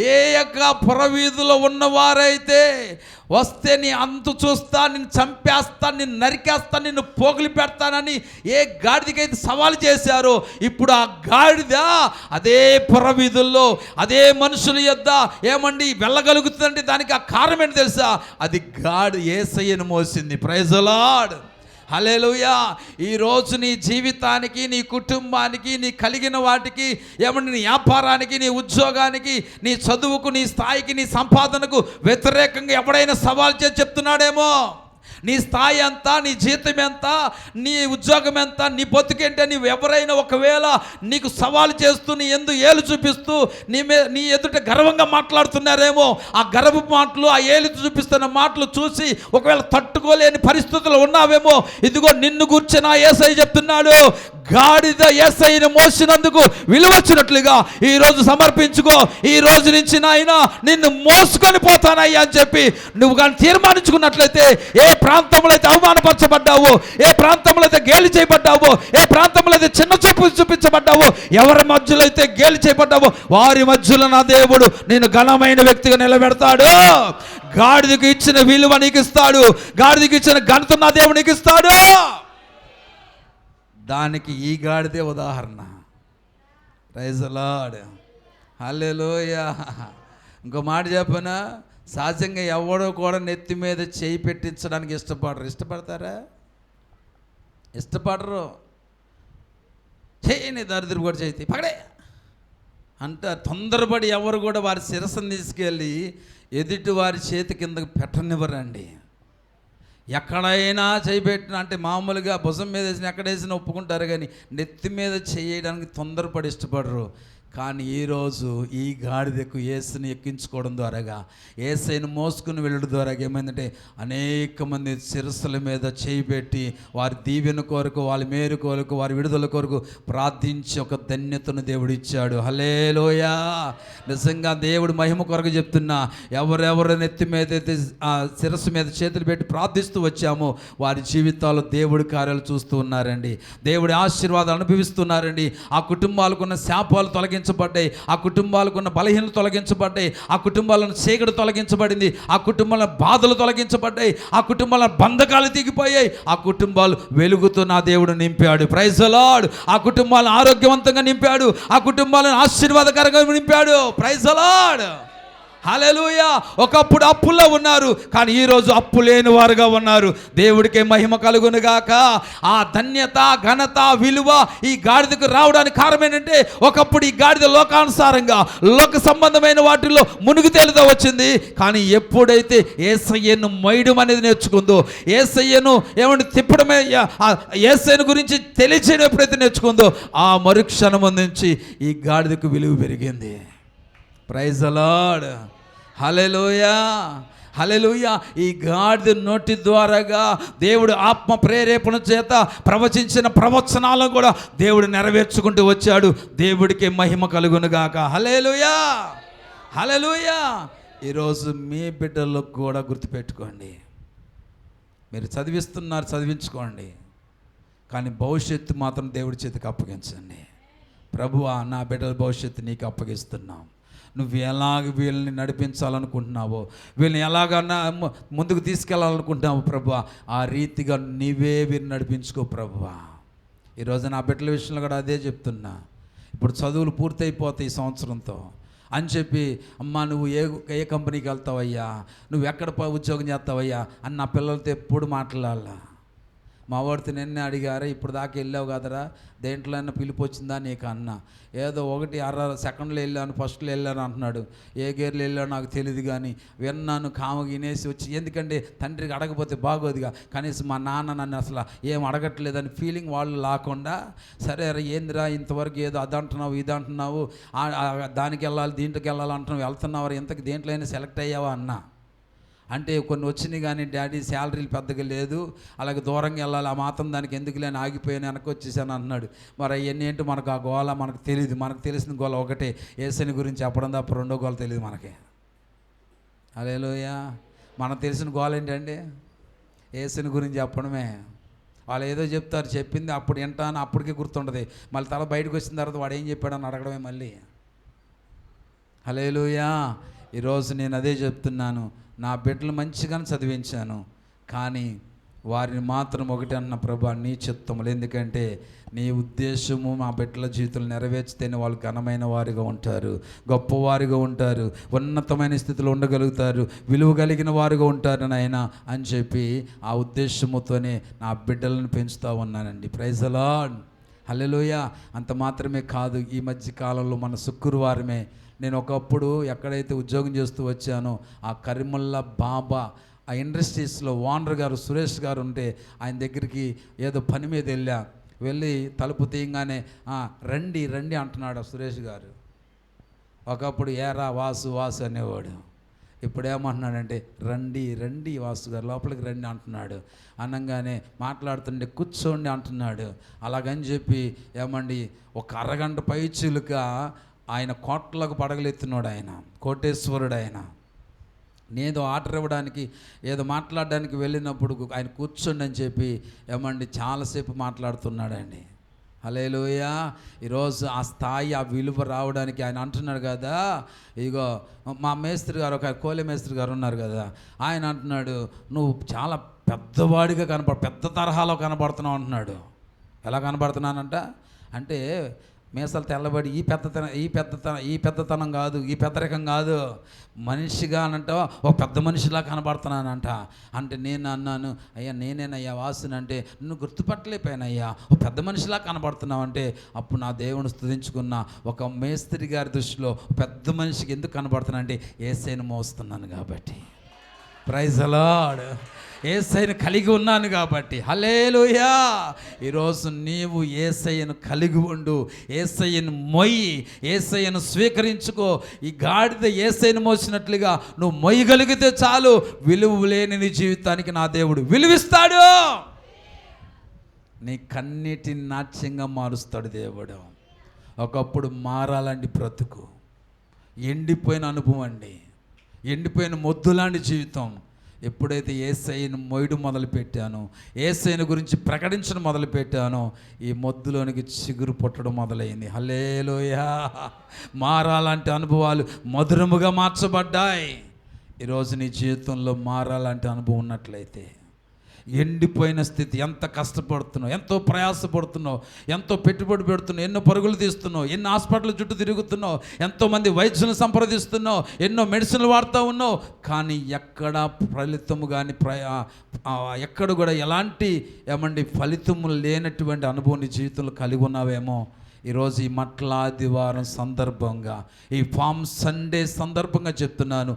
ఏ యొక్క పురవీధిలో ఉన్నవారైతే వస్తే నీ అంతు చూస్తా, నిన్ను చంపేస్తా, నిన్ను నరికేస్తా, నిన్ను పోగులు పెడతానని ఏ గాడిదకైతే సవాలు చేశారో, ఇప్పుడు ఆ గాడిద అదే పురవీధుల్లో అదే మనుషుల యొద్ద ఏమండి వెళ్ళగలుగుతుందంటే దానికి ఆ కారణం ఏంటి తెలుసా? అది యేసయ్యను మోసింది. Praise the lord. హల్లెలూయా. ఈరోజు నీ జీవితానికి, నీ కుటుంబానికి, నీ కలిగిన వాటికి, ఏమన్నా నీ వ్యాపారానికి, నీ ఉద్యోగానికి, నీ చదువుకు, నీ స్థాయికి, నీ సంపాదనకు వ్యతిరేకంగా ఎవడైనా సవాల్ చేసి చెప్తున్నాడేమో. నీ స్థాయి ఎంత, నీ జీతం ఎంత, నీ ఉద్యోగం ఎంత, నీ బతుకేంటే, నీవు ఎవరైనా ఒకవేళ నీకు సవాలు చేస్తూ, నీ ఎందు ఏలు చూపిస్తూ, నీ ఎదుట గర్వంగా మాట్లాడుతున్నారేమో. ఆ గర్వ మాటలు, ఆ ఏలు చూపిస్తున్న మాటలు చూసి ఒకవేళ తట్టుకోలేని పరిస్థితులు ఉన్నావేమో. ఇదిగో నిన్ను కూర్చొని ఆ యేసయ్య చెప్తున్నాడు, గాడిద యేసయ్యను మోసినందుకు విలువచ్చినట్లుగా ఈరోజు సమర్పించుకో. ఈ రోజు నుంచి నాయన నిన్ను మోసుకొని పోతానయ్యా అని చెప్పి నువ్వు కానీ తీర్మానించుకున్నట్లయితే, ఏ ప్రాంతంలో అయితే అవమానపరచబడ్డావో, ఏ ప్రాంతంలో అయితే గేలి చేయబడ్డావో, ఏ ప్రాంతంలో అయితే చిన్న చూపు చూపించబడ్డావో, ఎవరి మధ్యలో అయితే గేలి చేయబడ్డావో, వారి మధ్యలో నా దేవుడు నేను ఘనమైన వ్యక్తిగా నిలబెడతాడు. గాడిదకు ఇచ్చిన విలువ నీకు ఇస్తాడు. గాడిదకు ఇచ్చిన ఘనత నా దేవుడు నీకు ఇస్తాడు. దానికి ఈ గాడిదే ఉదాహరణ. Praise the lord. హల్లెలూయా. ఇంకో మాట చెప్పనా, సహజంగా ఎవడో కూడా నెత్తి మీద చేయి పెట్టించడానికి ఇష్టపడతారా? ఇష్టపడరు. చేయని దరిద్రం కూడా చేయి పగడే అంటే తొందరపడి ఎవరు కూడా వారి శిరస్సును తీసుకెళ్ళి ఎదుటి వారి చేతి కిందకు పెట్టనివ్వరండి. ఎక్కడైనా చేయబెట్టిన అంటే మామూలుగా భుజం మీద వేసిన ఎక్కడేసినా ఒప్పుకుంటారు, కానీ నెత్తి మీద చేయడానికి తొందరపడి ఇష్టపడరు. కానీ ఈరోజు ఈ గాడిదకు యేసుని ఎక్కించుకోవడం ద్వారాగా, యేసయ్యను మోసుకుని వెళ్ళడం ద్వారా ఏమైందంటే అనేక మంది శిరస్సుల మీద చేయిబెట్టి వారి దీవెన కొరకు, వాళ్ళ మేలు కొరకు, వారి విడుదల కొరకు ప్రార్థించి ఒక ధన్యతను దేవుడు ఇచ్చాడు. హల్లెలూయా. నిజంగా దేవుడు మహిమ కొరకు చెప్తున్నా, ఎవరెవరు నెత్తి మీద అయితే ఆ శిరస్సు మీద చేతులు పెట్టి ప్రార్థిస్తూ వచ్చామో వారి జీవితాల్లో దేవుడి కార్యాలు చూస్తూ ఉన్నారండి. దేవుడి ఆశీర్వాదాలు అనుభవిస్తున్నారండి. ఆ కుటుంబాలకున్న శాపాలు తొలగించబడ్డాయి, ఆ కుటుంబాలకున్న బలహీనలు తొలగించబడ్డాయి, ఆ కుటుంబాలను చీకటి తొలగించబడింది, ఆ కుటుంబాల బాధలు తొలగించబడ్డాయి, ఆ కుటుంబాల బంధకాలు దిగిపోయాయి, ఆ కుటుంబాలు వెలుగుతో నా దేవుడు నింపాడు. Praise the lord. ఆ కుటుంబాలను ఆరోగ్యవంతంగా నింపాడు, ఆ కుటుంబాలను ఆశీర్వాదకరంగా నింపాడు. Praise the lord. హల్లెలూయా. ఒకప్పుడు అప్పుల్లో ఉన్నారు, కానీ ఈరోజు అప్పు లేని వారుగా ఉన్నారు. దేవుడికే మహిమ కలుగునుగాక. ఆ ధన్యత, ఘనత, విలువ ఈ గాడిదకు రావడానికి కారణం ఏంటంటే, ఒకప్పుడు ఈ గాడిద లోకానుసారంగా, లోక సంబంధమైన వాటిల్లో మునిగి తేలుతూ వచ్చింది. కానీ ఎప్పుడైతే యేసయ్యను మోయడం అనేది నేర్చుకుందో, యేసయ్యను ఏమంటే తిప్పడమే, యేసయ్యను గురించి తెలియచేయడం ఎప్పుడైతే నేర్చుకుందో, ఆ మరుక్షణం నుంచి ఈ గాడిదకు విలువ పెరిగింది. Praise the lord. Hallelujah. Hallelujah. ఈ గాడిద నోటి ద్వారాగా దేవుడు ఆత్మ ప్రేరేపణ చేత ప్రవచించిన ప్రవచనాలను కూడా దేవుడు నెరవేర్చుకుంటూ వచ్చాడు. దేవుడికి మహిమ కలుగునుగాక. హల్లెలూయా. హల్లెలూయా. ఈరోజు మీ బిడ్డలకు కూడా గుర్తుపెట్టుకోండి, మీరు చదివిస్తున్నారు, చదివించుకోండి, కానీ భవిష్యత్తు మాత్రం దేవుడి చేతికి అప్పగించండి. ప్రభువా, నా బిడ్డల భవిష్యత్తు నీకు అప్పగిస్తున్నాం. నువ్వు ఎలాగ వీళ్ళని నడిపించాలనుకుంటున్నావో, వీళ్ళని ఎలాగన్నా ముందుకు తీసుకెళ్ళాలనుకుంటున్నావు ప్రభువా, ఆ రీతిగా నీవే వీరిని నడిపించుకో ప్రభువా. ఈరోజు నా బిడ్డల విషయంలో కూడా అదే చెప్తున్నా. ఇప్పుడు చదువులు పూర్తయిపోతాయి ఈ సంవత్సరంతో అని చెప్పి, అమ్మా నువ్వు ఏ కంపెనీకి వెళ్తావయ్యా, నువ్వు ఎక్కడ ఉద్యోగం చేస్తావయ్యా అని నా పిల్లలతో ఎప్పుడు మాట్లాడాలా. మా వాడితో నిన్నే అడిగారా, ఇప్పుడు దాకా వెళ్ళావు కదరా, దేంట్లో అయినా పిలుపు వచ్చిందా నీకు అన్న. ఏదో 1-6 వెళ్ళాను, ఫస్ట్లో వెళ్ళాను అంటున్నాడు. ఏ గేర్లు వెళ్ళాను నాకు తెలియదు, కానీ విన్నాను, కామ వినేసి వచ్చి. ఎందుకంటే తండ్రికి అడగపోతే బాగోదుగా, కనీసం మా నాన్న నన్ను అసలు ఏం అడగట్లేదని ఫీలింగ్ వాళ్ళు లేకుండా, సరే ఏందిరా ఇంతవరకు ఏదో అది అంటున్నావు, ఇది అంటున్నావు, దానికి వెళ్ళాలి, దీంట్లోకి వెళ్ళాలి అంటున్నావు, వెళ్తున్నావు, ఇంతకు దేంట్లో అయినా సెలెక్ట్ అయ్యావా అన్న. అంటే కొన్ని వచ్చినాయి, కానీ డాడీ శాలరీలు పెద్దగా లేదు, అలాగే దూరంగా వెళ్ళాలి, ఆ మాత్రం దానికి ఎందుకు లేని ఆగిపోయాను, వెనక్కి వచ్చేసాను అన్నాడు. మరి అవన్నీ ఏంటో మనకు ఆ గోళ మనకు తెలియదు. మనకు తెలిసిన గోళ ఒకటే, యేసయ్యని గురించి చెప్పడం తప్ప రెండో గోళ తెలియదు మనకి. హల్లెలూయా. మనకు తెలిసిన గోళ ఏంటండి? యేసయ్యని గురించి చెప్పడమే. వాళ్ళు ఏదో చెప్తారు, చెప్పింది అప్పుడు వింటాను, అప్పటికే గుర్తుండదు. మళ్ళీ తల బయటకు వచ్చిన తర్వాత వాడు ఏం చెప్పాడని అడగడమే మళ్ళీ. హల్లెలూయా. ఈరోజు నేను అదే చెప్తున్నాను, నా బిడ్డలు మంచిగానే చదివించాను, కానీ వారిని మాత్రం ఒకటి అన్న ప్రభా, నీ చిత్తములు. ఎందుకంటే నీ ఉద్దేశము మా బిడ్డల జీవితంలో నెరవేర్చితేనే వాళ్ళు ఘనమైన వారిగా ఉంటారు, గొప్పవారిగా ఉంటారు, ఉన్నతమైన స్థితిలో ఉండగలుగుతారు, విలువ కలిగిన వారుగా ఉంటారు నాయన అని చెప్పి ఆ ఉద్దేశముతోనే నా బిడ్డలను పెంచుతూ ఉన్నానండి. ప్రైజ్ ది లార్డ్, హల్లెలూయా. అంత మాత్రమే కాదు, ఈ మధ్య కాలంలో మన శుక్రవారమే నేను ఒకప్పుడు ఎక్కడైతే ఉద్యోగం చేస్తూ వచ్చానో ఆ కరిముల్లా బాబా ఆ ఇండస్ట్రీస్లో ఓనర్ గారు సురేష్ గారు ఉంటే ఆయన దగ్గరికి ఏదో పని మీద వెళ్ళి తలుపు తీయంగానే రండి రండి అంటున్నాడు సురేష్ గారు. ఒకప్పుడు ఏరా వాసు వాసు అనేవాడు, ఇప్పుడు ఏమంటున్నాడంటే రండి రండి వాసు గారు లోపలికి రండి అంటున్నాడు. అనగానే మాట్లాడుతుండే కూర్చోండి అంటున్నాడు. అలాగని చెప్పి ఏమండి ఒక అరగంట పైచులుగా ఆయన కోట్లకు పడగలెత్తున్నాడు, ఆయన కోటేశ్వరుడు. ఆయన నేను ఆర్డర్ ఇవ్వడానికి ఏదో మాట్లాడడానికి వెళ్ళినప్పుడు ఆయన కూర్చోండి అని చెప్పి ఏమండి చాలాసేపు మాట్లాడుతున్నాడండి. హల్లెలూయా. ఈరోజు ఆ స్థాయి, ఆ విలువ రావడానికి ఆయన అంటున్నాడు కదా, ఇగో మా మేస్త్రి గారు, ఒక కోలే మేస్త్రి గారు ఉన్నారు కదా, ఆయన అంటున్నాడు నువ్వు చాలా పెద్దవాడిగా పెద్ద తరహాలో కనబడుతున్నావు అంటున్నాడు. ఎలా కనబడుతున్నానంట అంటే మీసాలు తెల్లబడి ఈ పెద్దతనం కాదు, ఈ పెద్దరికం కాదు, మనిషిగా అనంట ఒక పెద్ద మనిషిలా కనబడుతున్నానంట. అంటే నేను అన్నాను, అయ్యా నేనేనయ్యా వాసుని. అంటే నిన్ను గుర్తుపట్టలేకపోయానయ్యా, ఒక పెద్ద మనిషిలా కనబడుతున్నావు అంటే అప్పుడు నా దేవుని స్తుతించుకున్న ఒక మేస్త్రి గారి దృష్టిలో పెద్ద మనిషికి ఎందుకు కనబడుతున్నా అంటే యేసయ్యను మోస్తున్నాను కాబట్టి. Praise the lord. యేసయ్యను కలిగి ఉన్నాను కాబట్టి. హల్లెలూయా. ఈరోజు నీవు యేసయ్యను కలిగి ఉండు, యేసయ్యను మొయ్యి, యేసయ్యను స్వీకరించుకో. ఈ గాడిద యేసయ్యను మోసినట్లుగా నువ్వు మొయ్యగలిగితే చాలు, విలువ లేని నీ జీవితానికి నా దేవుడు విలువిస్తాడు. నీ కన్నిటిని నాట్యంగా మారుస్తాడు దేవుడు. ఒకప్పుడు మారాలండి బ్రతుకు, ఎండిపోయిన అనుభవం అండి, ఎండిపోయిన మొద్దులాంటి జీవితం. ఎప్పుడైతే యేసయ్యను మోయడం మొదలుపెట్టానో, యేసయ్యను గురించి ప్రకటించడం మొదలుపెట్టానో, ఈ మొద్దులోనికి చిగురు పుట్టడం మొదలైంది. హల్లెలూయా. మారాలంటే అనుభవాలు మధురముగా మార్చబడ్డాయి. ఈరోజు నీ జీవితంలో మారాలంటే అనుభవం ఉన్నట్లయితే, ఎండిపోయిన స్థితి, ఎంత కష్టపడుతున్నావు, ఎంతో ప్రయాసపడుతున్నావు, ఎంతో పెట్టుబడి పెడుతున్నావు, ఎన్నో పరుగులు తీస్తున్నావు, ఎన్నో హాస్పిటల్ చుట్టూ తిరుగుతున్నావు, ఎంతోమంది వైద్యులను సంప్రదిస్తున్నావు, ఎన్నో మెడిసిన్లు వాడుతూ ఉన్నావు, కానీ ఎక్కడ ఫలితము కానీ ఎక్కడ కూడా ఎలాంటి ఫలితము లేనటువంటి అనుభవం నీ జీవితంలో కలిగి ఉన్నావేమో. ఈరోజు ఈ మట్ల ఆదివారం సందర్భంగా, ఈ ఫామ్ సండే సందర్భంగా చెప్తున్నాను,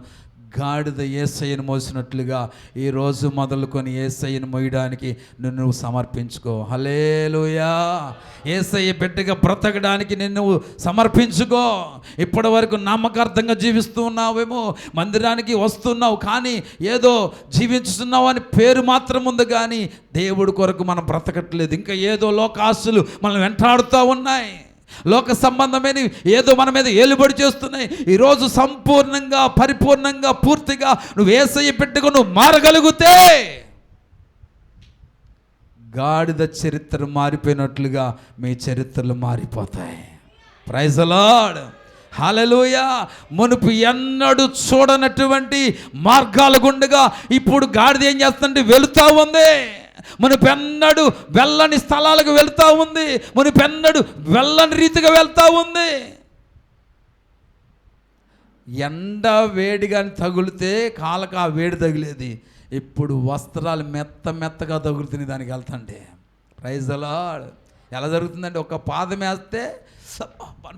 గాడిద యేసయ్యను మోసినట్లుగా ఈరోజు మొదలుకొని యేసయ్యను మోయడానికి నువ్వు సమర్పించుకో. హల్లెలూయా. యేసయ్య బిడ్డగా బ్రతకడానికి నిన్ను సమర్పించుకో. ఇప్పటి వరకు నామకార్థంగా జీవిస్తూ ఉన్నావేమో, మందిరానికి వస్తున్నావు కానీ ఏదో జీవించుతున్నావు అని పేరు మాత్రం ఉంది, కానీ దేవుడి కొరకు మనం బ్రతకట్లేదు. ఇంకా ఏదో లోకాసులు మనం వెంటాడుతూ ఉన్నాయి, లోక సంబంధమైన ఏదో మన మీద ఏలుబడి చేస్తున్నాయి. ఈరోజు సంపూర్ణంగా, పరిపూర్ణంగా, పూర్తిగా నువ్వు యేసయ్య బిడ్డగా నువ్వు మారగలిగితే గాడిద చరిత్ర మారిపోయినట్లుగా మీ చరిత్రలు మారిపోతాయి. Praise the lord. హల్లెలూయా. మునుపు ఎన్నడూ చూడనటువంటి మార్గాల గుండగా ఇప్పుడు గాడిద ఏం చేస్తుంటే వెళుతూ ఉంది. మునుపెన్నడు వెళ్ళని స్థలాలకు వెళ్తూ ఉంది, మునుపెన్నడు వెళ్ళని రీతిగా వెళ్తూ ఉంది. ఎండ వేడిగాని తగిలితే కాళ్ళకు ఆ వేడి తగిలేది, ఇప్పుడు వస్త్రాలు మెత్తగా తగులుతున్నాయి దానికి వెళ్తుంటే. Praise the Lord. ఎలా జరుగుతుందంటే, ఒక పాదం వేస్తే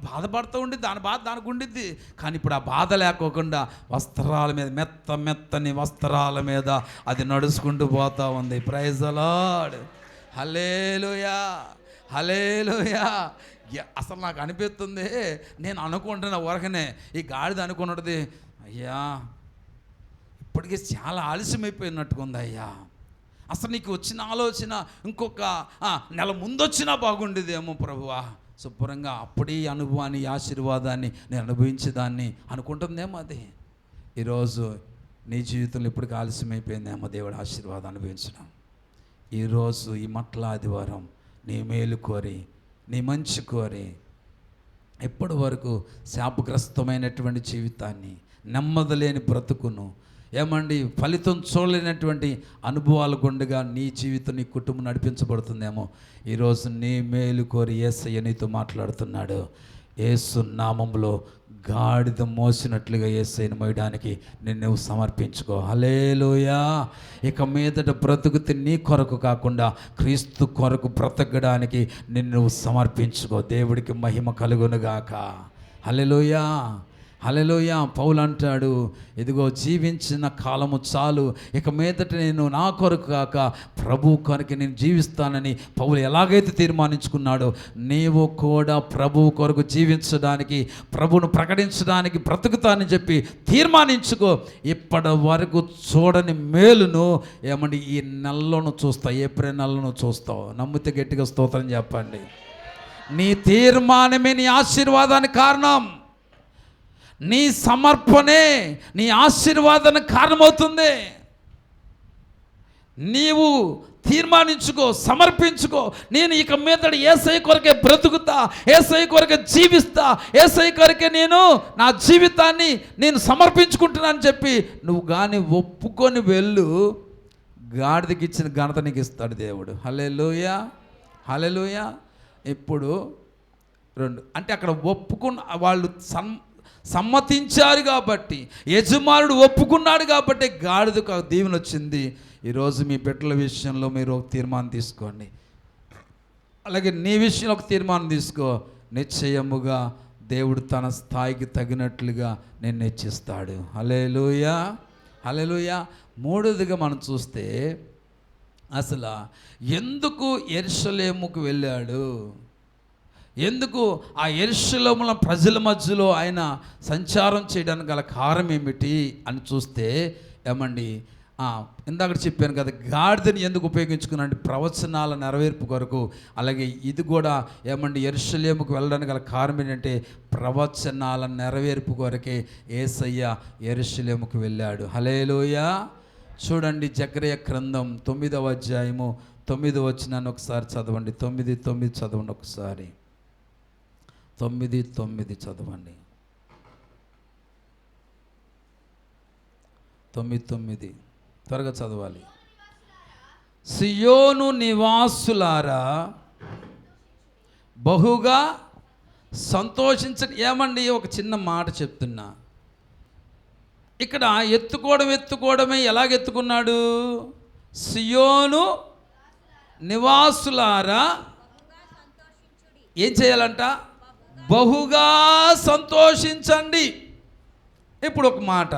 బాధపడుతూ ఉండిద్ది, దాని బాధ దానికి ఉండిద్ది, కానీ ఇప్పుడు ఆ బాధ లేకోకుండా వస్త్రాల మీద, మెత్తని వస్త్రాల మీద అది నడుచుకుంటూ పోతూ ఉంది. Praise the lord. Hallelujah. Hallelujah. అసలు నాకు అనిపిస్తుంది, నేను అనుకుంటున్నా ఊరకనే, ఈ గాడిద అనుకున్నది, అయ్యా ఇప్పటికీ చాలా ఆలస్యమైపోయినట్టుగా ఉంది అయ్యా, అసలు నీకు వచ్చిన ఆలోచన ఇంకొక నెల ముందు వచ్చినా బాగుండేదేమో ప్రభువా, శుభ్రంగా అప్పుడే అనుభవాన్ని, ఆశీర్వాదాన్ని నేను అనుభవించేదాన్ని అనుకుంటుందేమో. అది ఈరోజు నీ జీవితంలో ఇప్పటికి ఆలస్యమైపోయిందేమో దేవుడు ఆశీర్వాదం అనుభవించడం. ఈరోజు ఈ మట్ల ఆదివారం నీ మేలు కోరి, నీ మంచి కోరి, ఎప్పటి వరకు శాపగ్రస్తమైనటువంటి జీవితాన్ని, నెమ్మది లేని బ్రతుకును, ఏమండి ఫలితం చూడలేనటువంటి అనుభవాల గుండెగా నీ జీవితం, నీ కుటుంబం నడిపించబడుతుందేమో. ఈరోజు నీ మేలు కోరి యేసయ్య నీతో మాట్లాడుతున్నాడు. యేసు నామములో గాడిద మోసినట్లుగా యేసయ్యను మోయడానికి నిన్ను సమర్పించుకో. హల్లెలూయా. ఇక మీదట బ్రతుకుతే నీ కొరకు కాకుండా క్రీస్తు కొరకు బ్రతకడానికి నిన్ను సమర్పించుకో. దేవుడికి మహిమ కలుగునుగాక. హల్లెలూయా, హల్లెలూయా. పౌలు అంటాడు, ఇదిగో జీవించిన కాలము చాలు, ఇక మీదట నేను నా కొరకు కాక ప్రభు కొరకు నేను జీవిస్తానని పౌలు ఎలాగైతే తీర్మానించుకున్నాడో, నీవు కూడా ప్రభు కొరకు జీవించడానికి, ప్రభును ప్రకటించడానికి బ్రతుకుతానని చెప్పి తీర్మానించుకో. ఇప్పటి వరకు చూడని మేలును ఏమండి ఈ నెలలోనూ చూస్తావు, ఏప్రిల్ నెలలోనూ చూస్తావు. నమ్మితే గట్టిగా స్తోత్రం చెప్పండి. నీ తీర్మానమే నీ ఆశీర్వాదానికి కారణం. నీ సమర్పణే నీ ఆశీర్వాదానికి కారణమవుతుంది. నీవు తీర్మానించుకో, సమర్పించుకో. నేను ఇక మీద యేసయ్య కొరకే బ్రతుకుతా, యేసయ్య కొరకే జీవిస్తా, యేసయ్య కొరకే నేను నా జీవితాన్ని నేను సమర్పించుకుంటున్నానని చెప్పి నువ్వు కానీ ఒప్పుకొని వెళ్ళు, గాడిదకి ఇచ్చిన ఘనత నీకు ఇస్తాడు దేవుడు. హల్లెలూయా, హల్లెలూయా. ఇప్పుడు రెండు అంటే అక్కడ ఒప్పుకున్న వాళ్ళు సమ్మతించారు కాబట్టి, యజమానుడు ఒప్పుకున్నాడు కాబట్టి గాడిదకు దీవెన వచ్చింది. ఈరోజు మీ బిడ్డల విషయంలో మీరు ఒక తీర్మానం తీసుకోండి, అలాగే నీ విషయంలో ఒక తీర్మానం తీసుకో. నిశ్చయముగా దేవుడు తన స్థాయికి తగినట్లుగా నిన్ను హెచ్చిస్తాడు. హల్లెలూయా, హల్లెలూయా. మూడోదిగా మనం చూస్తే అసలు ఎందుకు యెరూషలేముకు వెళ్ళాడు, ఎందుకు ఆ యెరూషలేములో ప్రజల మధ్యలో ఆయన సంచారం చేయడానికి గల కారణం ఏమిటి అని చూస్తే ఏమండి, ఇందాక చెప్పాను కదా, గాడిదని ఎందుకు ఉపయోగించుకున్నాడు, ప్రవచనాల నెరవేర్పు కొరకు. అలాగే ఇది కూడా ఏమండి యెరూషలేముకు వెళ్ళడానికి గల కారణం ఏంటంటే ప్రవచనాల నెరవేర్పు కొరకే యేసయ్య యెరూషలేముకు వెళ్ళాడు. హల్లెలూయా. చూడండి, జకర్యా గ్రంథం 9వ అధ్యాయము 9వ వచనాన్ని ఒకసారి చదవండి. 9:9 చదవండి ఒకసారి. 9:9 చదవండి. 9:9 త్వరగా చదవాలి. సియోను నివాసులారా బహుగా సంతోషించండి. ఏమండి, ఒక చిన్న మాట చెప్తున్నా. ఇక్కడ ఎత్తుకోవడమే ఎలాగెత్తుకున్నాడు? సియోను నివాసులారా ఏం చేయాలంట? బహుగా సంతోషించండి. ఇప్పుడు ఒక మాట,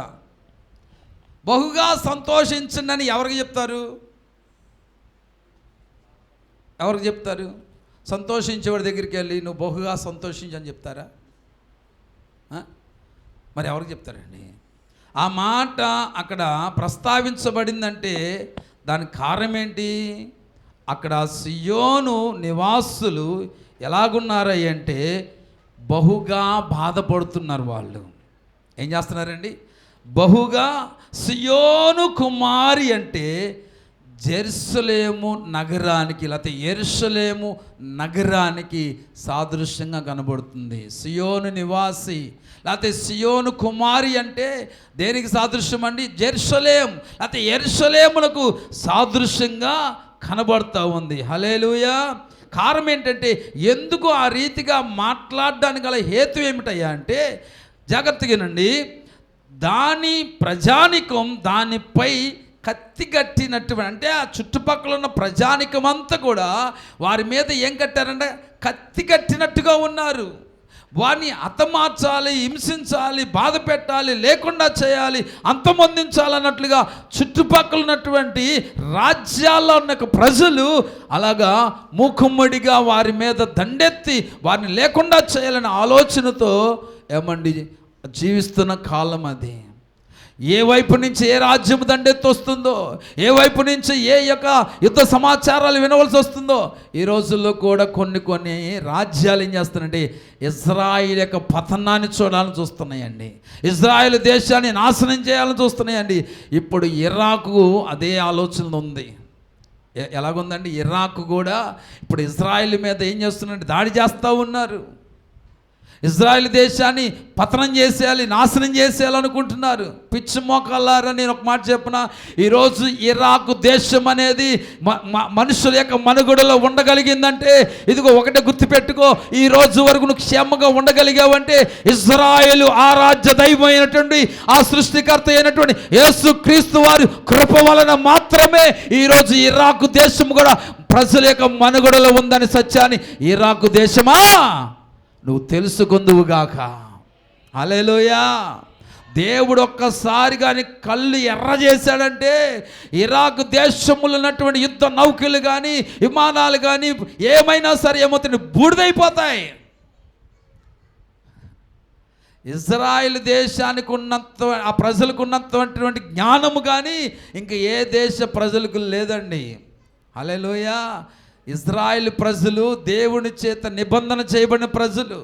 బహుగా సంతోషించండి అని ఎవరికి చెప్తారు? ఎవరికి చెప్తారు? సంతోషించేవాడి దగ్గరికి వెళ్ళి నువ్వు బహుగా సంతోషించని చెప్తారా? మరి ఎవరికి చెప్తారండి? ఆ మాట అక్కడ ప్రస్తావించబడిందంటే దానికి కారణం ఏంటి? అక్కడ సియోను నివాసులు ఎలాగున్నారంటే బహుగా బాధపడుతున్నారు. వాళ్ళు ఏం చేస్తున్నారండి? బహుగా. సియోను కుమారి అంటే జెరూసలేము నగరానికి, లేకపోతే యెరూషలేము నగరానికి సాదృశ్యంగా కనబడుతుంది. సియోను నివాసి లేకపోతే సియోను కుమారి అంటే దేనికి సాదృశ్యం అండి? జెరూసలేం లేకపోతే యెరూషలేమునకు సాదృశ్యంగా కనబడుతూ ఉంది. హల్లెలూయా. కారణం ఏంటంటే, ఎందుకు ఆ రీతిగా మాట్లాడడానికి గల హేతు ఏమిటయ్యా అంటే, జాగ్రత్తగానండి, దాని ప్రజానికం దానిపై కత్తి కట్టినటువంటి, అంటే ఆ చుట్టుపక్కల ఉన్న ప్రజానికం అంతా కూడా వారి మీద ఏం కట్టారంటే కత్తి కట్టినట్టుగా ఉన్నారు. వారిని హతమార్చాలి, హింసించాలి, బాధ పెట్టాలి, లేకుండా చేయాలి, అంతమొందించాలన్నట్లుగా చుట్టుపక్కల ఉన్నటువంటి రాజ్యాల్లో ఉన్న ప్రజలు అలాగా మూకుమ్మడిగా వారి మీద దండెత్తి వారిని లేకుండా చేయాలనే ఆలోచనతో ఏమండి జీవిస్తున్న కాలం అది. ఏ వైపు నుంచి ఏ రాజ్యం దండెత్తి వస్తుందో, ఏ వైపు నుంచి ఏ యొక్క యుద్ధ సమాచారాలు వినవలసి వస్తుందో, ఈ రోజుల్లో కూడా కొన్ని రాజ్యాలు ఏం చేస్తున్నాయంటే ఇజ్రాయిల్ యొక్క పతనాన్ని చూడాలని చూస్తున్నాయండి. ఇజ్రాయిల్ దేశాన్ని నాశనం చేయాలని చూస్తున్నాయండి. ఇప్పుడు ఇరాకు అదే ఆలోచన ఉంది. ఎలాగుందండి? ఇరాక్ కూడా ఇప్పుడు ఇజ్రాయిల్ మీద ఏం చేస్తున్నారంటే దాడి చేస్తూ ఉన్నారు. ఇజ్రాయెల్ దేశాన్ని పతనం చేసేయాలి, నాశనం చేసేయాలనుకుంటున్నారు. పిచ్చి మోకాళ్ళారా, నేను ఒక మాట చెప్పిన, ఈరోజు ఇరాక్ దేశం అనేది మనుషుల యొక్క మనుగడలో ఉండగలిగిందంటే ఇదిగో ఒకటే గుర్తుపెట్టుకో, ఈ రోజు వరకు నువ్వు క్షేమంగా ఉండగలిగావంటే ఇజ్రాయేలు ఆరాధ్య దైవం అయినటువంటి ఆ సృష్టికర్త అయినటువంటి యేసు క్రీస్తు వారి కృప వలన మాత్రమే ఈరోజు ఇరాక్ దేశం కూడా ప్రజల యొక్క మనుగడలో ఉందని సత్యాన్ని ఇరాక్ దేశమా నువ్వు తెలుసుకుందువుగాక. హల్లెలూయా. దేవుడు ఒక్కసారి కానీ కళ్ళు ఎర్ర చేశాడంటే ఇరాక్ దేశంలో ఉన్నటువంటి యుద్ధ నౌకలు కానీ విమానాలు కానీ ఏమైనా సరే ఏమవుతుంది, బూడిదైపోతాయి. ఇజ్రాయెల్ దేశానికి ఉన్నంత, ఆ ప్రజలకు ఉన్నటువంటి జ్ఞానము కానీ ఇంకా ఏ దేశ ప్రజలకు లేదండి. హల్లెలూయా. ఇజ్రాయెల్ ప్రజలు దేవుని చేత నిబంధన చేయబడిన ప్రజలు,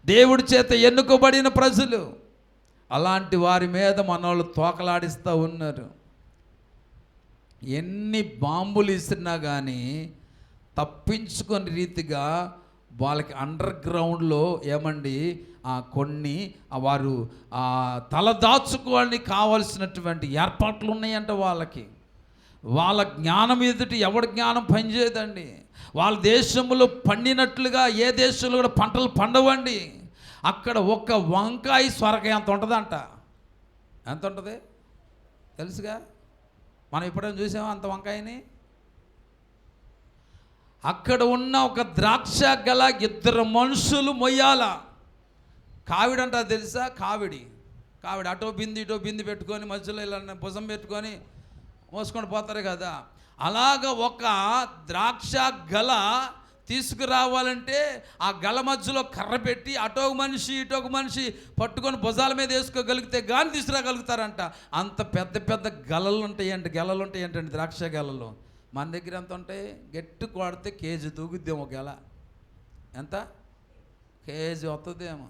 దేవుడి చేత ఎన్నుకోబడిన ప్రజలు. అలాంటి వారి మీద మనోళ్ళు తోకలాడిస్తూ ఉన్నారు. ఎన్ని బాంబులు ఇస్తున్నా కానీ తప్పించుకునే రీతిగా వాళ్ళకి అండర్ గ్రౌండ్లో ఏమండి కొన్ని వారు తలదాచుకోవాలని కావాల్సినటువంటి ఏర్పాట్లు ఉన్నాయంట వాళ్ళకి. వాళ్ళ జ్ఞానం ఎదుటి ఎవడి జ్ఞానం పనిచేయదండి. వాళ్ళ దేశంలో పండినట్లుగా ఏ దేశంలో కూడా పంటలు పండవండి. అక్కడ ఒక్క వంకాయ సొరకాయ ఎంత ఉంటుందంట. ఎంత ఉంటుంది తెలుసుగా, మనం ఎప్పుడైనా చూసామా అంత వంకాయని? అక్కడ ఉన్న ఒక ద్రాక్ష గల 2 మనుషులు మొయ్యాల. కావిడంట తెలుసా, కావిడి అటో బింది ఇటో బింది పెట్టుకొని మధ్యలో ఇలా భుజం పెట్టుకొని మోసుకొని పోతారు కదా. అలాగ ఒక ద్రాక్ష గల తీసుకురావాలంటే ఆ గల మధ్యలో కర్ర పెట్టి అటోక మనిషి ఇటోక మనిషి పట్టుకొని భుజాల మీద వేసుకోగలిగితే కానీ తీసుకురాగలుగుతారంట. అంత పెద్ద పెద్ద గలలు ఉంటాయండి, గెలలు ఉంటాయంటండి ద్రాక్ష గెలలు. మన దగ్గర ఎంత ఉంటాయి? గట్టి కొడితే కేజీ తూగుద్దేమో గెల. ఎంత? కేజీ వస్తుందేమో.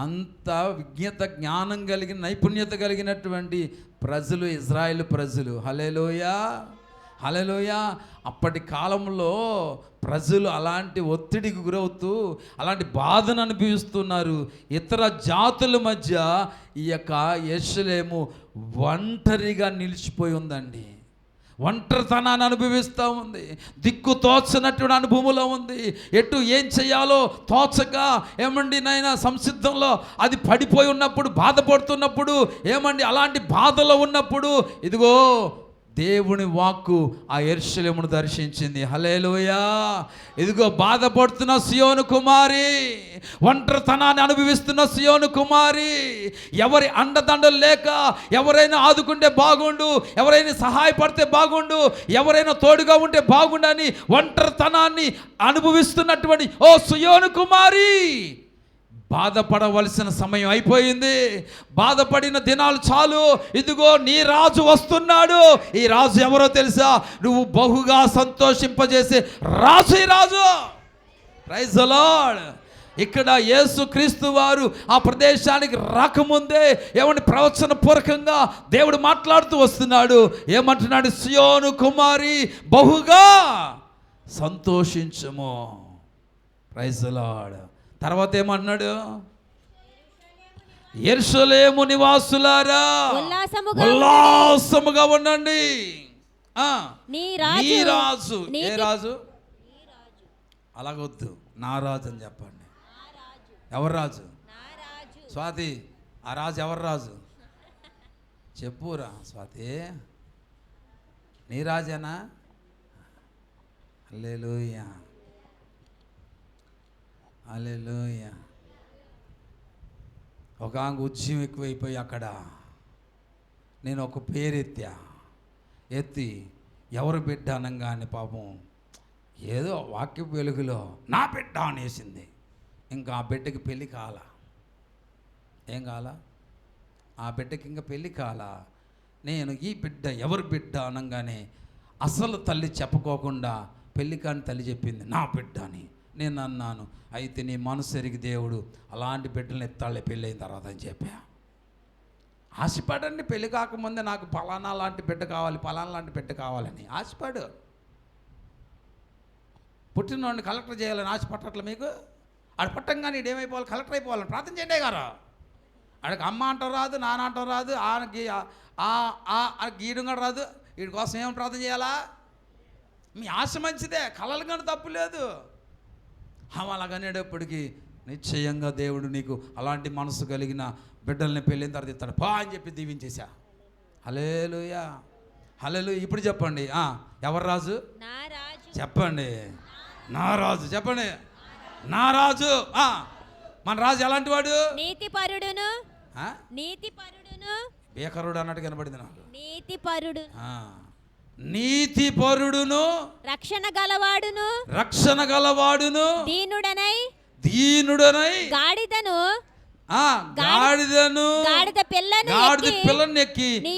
అంత విజ్ఞత జ్ఞానం కలిగిన నైపుణ్యత కలిగినటువంటి ప్రజలు ఇజ్రాయెల్ ప్రజలు. హల్లెలూయా, హల్లెలూయా. అప్పటి కాలంలో ప్రజలు అలాంటి ఒత్తిడికి గురవుతూ అలాంటి బాధను అనుభవిస్తున్నారు. ఇతర జాతుల మధ్య ఈ యొక్క యెరూషలేము ఒంటరిగా నిలిచిపోయి ఉందండి. ఒంటరితనాన్ని అనుభవిస్తూ ఉంది. దిక్కు తోచనటువంటి అనుభవంలో ఉంది. ఎటు ఏం చేయాలో తోచక ఏమండి నైనా సంసిద్ధంలో అది పడిపోయి ఉన్నప్పుడు, బాధపడుతున్నప్పుడు, ఏమండి అలాంటి బాధలో ఉన్నప్పుడు ఇదిగో దేవుని వాక్కు ఆ యెరూషలేమును దర్శించింది. హల్లెలూయా. ఇదిగో బాధపడుతున్న సియోను కుమారి, ఒంటరితనాన్ని అనుభవిస్తున్న సియోను కుమారి, ఎవరి అండదండలు లేక ఎవరైనా ఆదుకుంటే బాగుండు, ఎవరైనా సహాయపడితే బాగుండు, ఎవరైనా తోడుగా ఉంటే బాగుండని ఒంటరితనాన్ని అనుభవిస్తున్నటువంటి ఓ సియోను కుమారి, బాధపడవలసిన సమయం అయిపోయింది. బాధపడిన దినాలు చాలు. ఇదిగో నీ రాజు వస్తున్నాడు. ఈ రాజు ఎవరో తెలుసా? నువ్వు బహుగా సంతోషింపజేసే రాజు. ఈ రాజు, ప్రైజ్ ది లార్డ్. ఇక్కడ యేసు క్రీస్తు వారు ఆ ప్రదేశానికి రాకముందే ఏమని ప్రవచన పూర్వకంగా దేవుడు మాట్లాడుతూ వస్తున్నాడు. ఏమంటున్నాడు? సియోను కుమారి బహుగా సంతోషించుము. Praise the lord. తర్వాత ఏమన్నాడు? యెరూషలేము నివాసులారా ఉల్లాసముగా ఉండండి. నీ రాజు. ఏ రాజు? అలాగొద్దు, నా రాజు అని చెప్పండి. ఎవరు రాజు? స్వాతి, ఆ రాజు ఎవరు రాజు? చెప్పురా స్వాతి. నీ రాజేనా? హల్లెలూయా, హల్లెలూయా. ఒక ఆమె ఉద్యమం ఎక్కువైపోయి అక్కడ నేను ఒక ఎత్తి ఎవరు బిడ్డ అనగానే పాపం ఏదో వాక్య వెలుగులో నా బిడ్డ అనేసింది. ఇంకా ఆ బిడ్డకి పెళ్ళి కాల. ఏం కాల? ఆ బిడ్డకి ఇంకా పెళ్ళి కాల. నేను ఈ బిడ్డ ఎవరు బిడ్డ అనగానే అసలు తల్లి చెప్పుకోకుండా పెళ్ళి కాని తల్లి చెప్పింది నా బిడ్డ అని. నేను అన్నాను, అయితే నీ మనసు ఎరిగి దేవుడు అలాంటి బిడ్డలను ఎత్తాళ్ళే పెళ్ళైన తర్వాత అని చెప్పా. ఆశపడండి, పెళ్ళి కాకముందే నాకు పలానా లాంటి బిడ్డ కావాలి, పలానా లాంటి బిడ్డ కావాలని ఆశపడు. పుట్టినోడిని కలెక్టర్ చేయాలని ఆశపట్టట్ల మీకు? ఆడు పుట్టంగానే ఈడు ఏమైపోవాలి, కలెక్టర్ అయిపోవాలని ప్రార్థన చేయండి గారు. ఆడికి అమ్మ అంటాం రాదు, నాన్న అంటాం రాదు, గీయడం కూడా రాదు. వీడి కోసం ఏం ప్రార్థన చేయాలా? మీ ఆశ మంచిదే, కలలు కానీ తప్పు లేదు. అలాగనేటప్పటికీ నిశ్చయంగా దేవుడు నీకు అలాంటి మనసు కలిగిన బిడ్డల్ని పెళ్ళిన తర్వాత ఇస్తాడు పా అని చెప్పి దీవించేశా. హల్లెలూయా, హల్లెలూయా. ఇప్పుడు చెప్పండి, ఎవరు రాజు చెప్పండి? నా రాజు చెప్పండి, నా రాజు. మన రాజు ఎలాంటి వాడు? నీతిపరుడును. బేకరుడు అన్నట్టు కనబడింది నాకు. నీతిపరుడును, రక్షణ గలవాడును, దీనుడనై గాడిద పిల్లను ఎక్కి నీ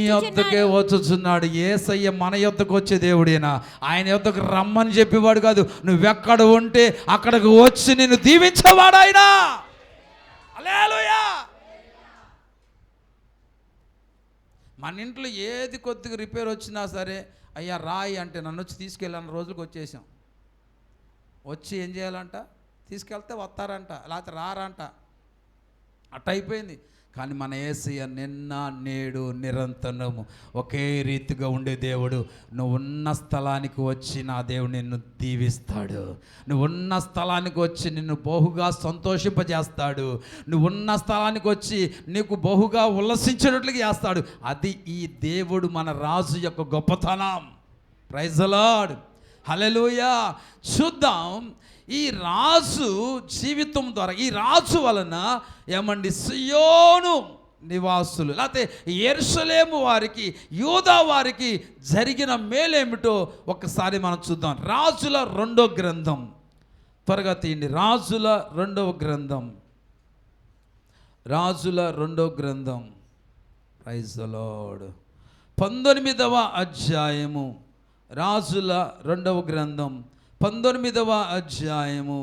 యొద్దకే వచ్చుచున్నాడు. యేసయ్య మన యొద్దకు వచ్చే దేవుడేనా? ఆయన యొద్దకు రమ్మని చెప్పేవాడు కాదు. నువ్వెక్కడ ఉంటే అక్కడికి వచ్చి నిన్ను దీవించేవాడు ఆయన. హల్లెలూయా. మన ఇంట్లో ఏది కొద్దిగా రిపేర్ వచ్చినా సరే, అయ్యా రాయి అంటే నన్ను వచ్చి తీసుకెళ్ళాను రోజులకు వచ్చేసాం. వచ్చి ఏం చేయాలంట? తీసుకెళ్తే వస్తారంట, లేకపోతే రారంట. అట్ట అయిపోయింది. కానీ మన యేసయ్య నిన్న నేడు నిరంతరము ఒకే రీతిగా ఉండే దేవుడు. నువ్వు ఉన్న స్థలానికి వచ్చి నా దేవుడు నిన్ను దీవిస్తాడు. నువ్వు ఉన్న స్థలానికి వచ్చి నిన్ను బహుగా సంతోషింపజేస్తాడు. నువ్వు ఉన్న స్థలానికి వచ్చి నీకు బహుగా ఉల్లసించేటట్లుగా చేస్తాడు. అది ఈ దేవుడు మన రాజు యొక్క గొప్పతనం. ప్రైజ్ ది లార్డ్, హల్లెలూయా. చూద్దాం ఈ రాజు జీవితం ద్వారా, ఈ రాజు వలన ఏమండి సియోను నివాసులు లేకపోతే యెరూషలేము వారికి, యూదా వారికి జరిగిన మేలేమిటో ఒక్కసారి మనం చూద్దాం. రాజుల 2వ గ్రంథం, త్వరగా తీయండి. రాజుల 2వ గ్రంథం, ప్రైజ్ ది లార్డ్. 19వ అధ్యాయము. రాజుల 2వ గ్రంథం 19వ అధ్యాయము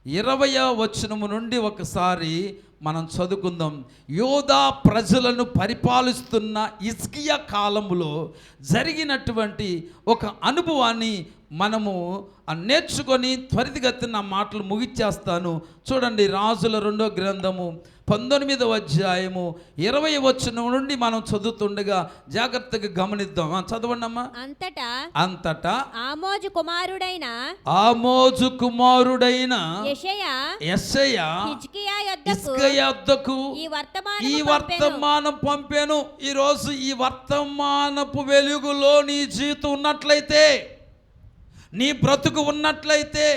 20వ వచనము నుండి ఒకసారి మనం చదువుకుందాం. యూదా ప్రజలను పరిపాలిస్తున్న హిజ్కియా కాలములో జరిగినటువంటి ఒక అనుభవాన్ని మనము నేర్చుకొని త్వరితగతిన మాటలు ముగిచ్చేస్తాను. చూడండి, రాజుల 2వ గ్రంథము 19వ అధ్యాయము 20వ వచనం నుండి మనం చదువుతుండగా జాగ్రత్తగా గమనిద్దాం. చదవండి అమ్మా. అంతటా ఆమోజు కుమారుడైన యెషయా హిజ్కియా యొద్దకు ఈ వర్తమానం పంపాను. ఈరోజు ఈ వర్తమానపు వెలుగులో నీ జీవితం ఉన్నట్లయితే, నీ బ్రతుకు ఉన్నట్లయితే,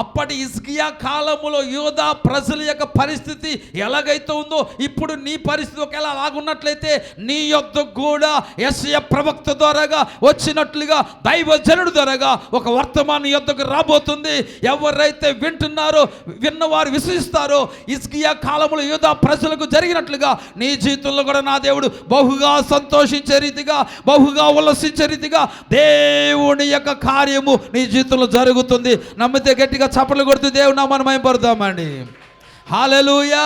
అప్పటి హిజ్కియా కాలములో యూదా ప్రజల యొక్క పరిస్థితి ఎలాగైతే ఉందో ఇప్పుడు నీ పరిస్థితి ఒకవేళ అలాగున్నట్లయితే నీ యొద్దకు కూడా యెషయా ప్రవక్త ద్వారాగా వచ్చినట్లుగా దైవజనుడు ద్వారాగా ఒక వర్తమానం యొద్దకు రాబోతుంది. ఎవరైతే వింటున్నారో, విన్నవారు విశ్వసిస్తారో, హిజ్కియా కాలములో యూదా ప్రజలకు జరిగినట్లుగా నీ జీవితంలో కూడా నా దేవుడు బహుగా సంతోషించే రీతిగా, బహుగా ఉల్లసించే రీతిగా దేవుని యొక్క కార్యము నీ జీవితంలో జరుగుతుంది. నమ్మితే గట్టిగా చప్పట్లు కొడుతూ దేవుని నామాన్ని మహిమపరుద్దామండి. హల్లెలూయా.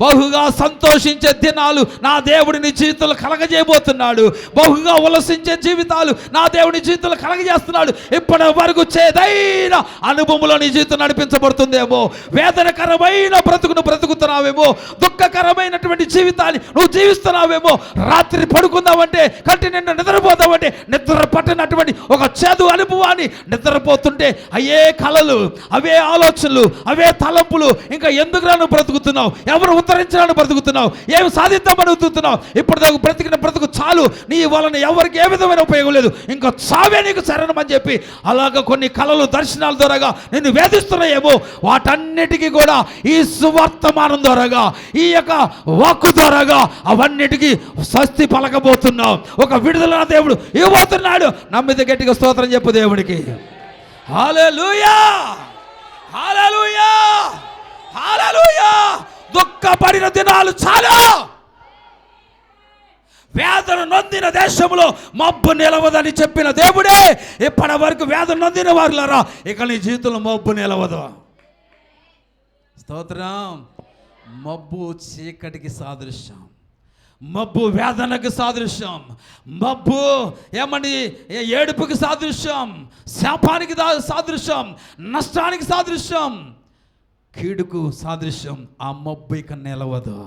బహుగా సంతోషించే దినాలు నా దేవుడిని జీవితంలో కలగజేయబోతున్నాడు. బహుగా ఉల్లసించే జీవితాలు నా దేవుని జీవితంలో కలగజేస్తున్నాడు. ఇప్పటి వరకు చేదైన అనుభవంలో నీ జీవితం నడిపించబడుతుందేమో, వేదనకరమైన బ్రతుకును బ్రతుకుతున్నావేమో, దుఃఖకరమైనటువంటి జీవితాన్ని నువ్వు జీవిస్తున్నావేమో, రాత్రి పడుకుందామంటే, కంటి నిండా నిద్రపోతామంటే నిద్ర పట్టినటువంటి ఒక చేదు అనుభవాన్ని, నిద్రపోతుంటే అయ్యే కలలు, అవే ఆలోచనలు, అవే తలంపులు, ఇంకా ఎందుకు బ్రతుకుతున్నావు, ఎవరు ఉత్తరించాలని బ్రతుకుతున్నావు, ఏమి సాధిద్దామని బ్రతుకుతున్నావు, ఇప్పటిదాకా బ్రతికిన బ్రతుకు చాలు, నీ వలన ఎవరికి ఏ విధమైన ఉపయోగం లేదు, ఇంకా చావే నీకు శరణమని చెప్పి అలాగ కొన్ని కలలు దర్శనాల ద్వారాగా నిన్ను వేధిస్తున్నాయేమో, వాటన్నిటికీ కూడా ఈ సువర్తమానం ద్వారాగా, ఈ యొక్క వాక్కు ద్వారాగా అవన్నిటికీ స్వస్తి పలకబోతున్నావు. ఒక విడుదల దేవుడు ఇవ్వబోతున్నాడు. నమ్మితే గట్టిగా స్తోత్రం చెప్పు దేవుడికి. హల్లెలూయా, హల్లెలూయా, హల్లెలూయా. దుఃఖపడిన దినాలు చాలు. వేదన నొందిన దేశంలో మబ్బు నిలవదని చెప్పిన దేవుడే ఇప్పటి వరకు వేదన నొందిన వారులారా ఇక నీ జీవితంలో మబ్బు నిలవదు. స్తోత్రం. మబ్బు చీకటికి సాదృశ్యం, మబ్బు వేదనకు సాదృశ్యం, మబ్బు ఏమని ఏడుపుకి సాదృశ్యం, శాపానికి సాదృశ్యం, నష్టానికి సాదృశ్యం. కీడుకు సాదృశ్యం. ఆ మబ్బు ఇక నిలవదు.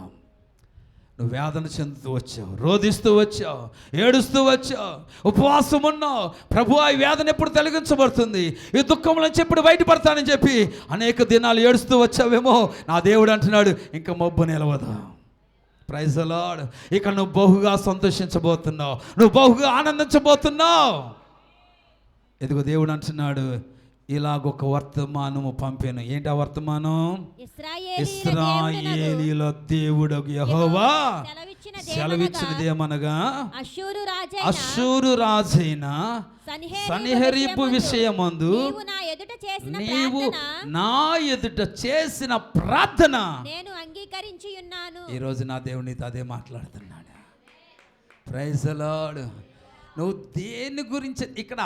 నువ్వు వేదన చెందుతూ వచ్చావు, రోధిస్తూ వచ్చావు, ఏడుస్తూ వచ్చావు, ఉపవాసం ఉన్నావు. ప్రభు ఈ వేదన ఎప్పుడు తొలగించబడుతుంది, ఈ దుఃఖం నుంచి ఎప్పుడు బయటపడతానని చెప్పి అనేక దినాలు ఏడుస్తూ వచ్చావేమో. నా దేవుడు అంటున్నాడు, ఇంకా మబ్బు నిలవదు. Praise the Lord. ఇక నువ్వు బహుగా సంతోషించబోతున్నావు, నువ్వు బహుగా ఆనందించబోతున్నావు. ఎదుగు దేవుడు అంటున్నాడు, ఇలాగొక వర్తమానము పంపాను. ఏంటి ఆ వర్తమానం? ఇశ్రాయేలీయుల దేవుడు యెహోవా సెలవిచ్చినదేమనగా, అష్షూరు రాజైన సన్హెరీబు విషయమందు నీవు నా ఎదుట చేసిన ప్రార్థన నేను అంగీకరించి ఉన్నాను. ఈరోజు నా దేవుడు నీతో అదే మాట్లాడుతున్నాడు. Praise the Lord. నువ్వు దేని గురించి ఇక్కడ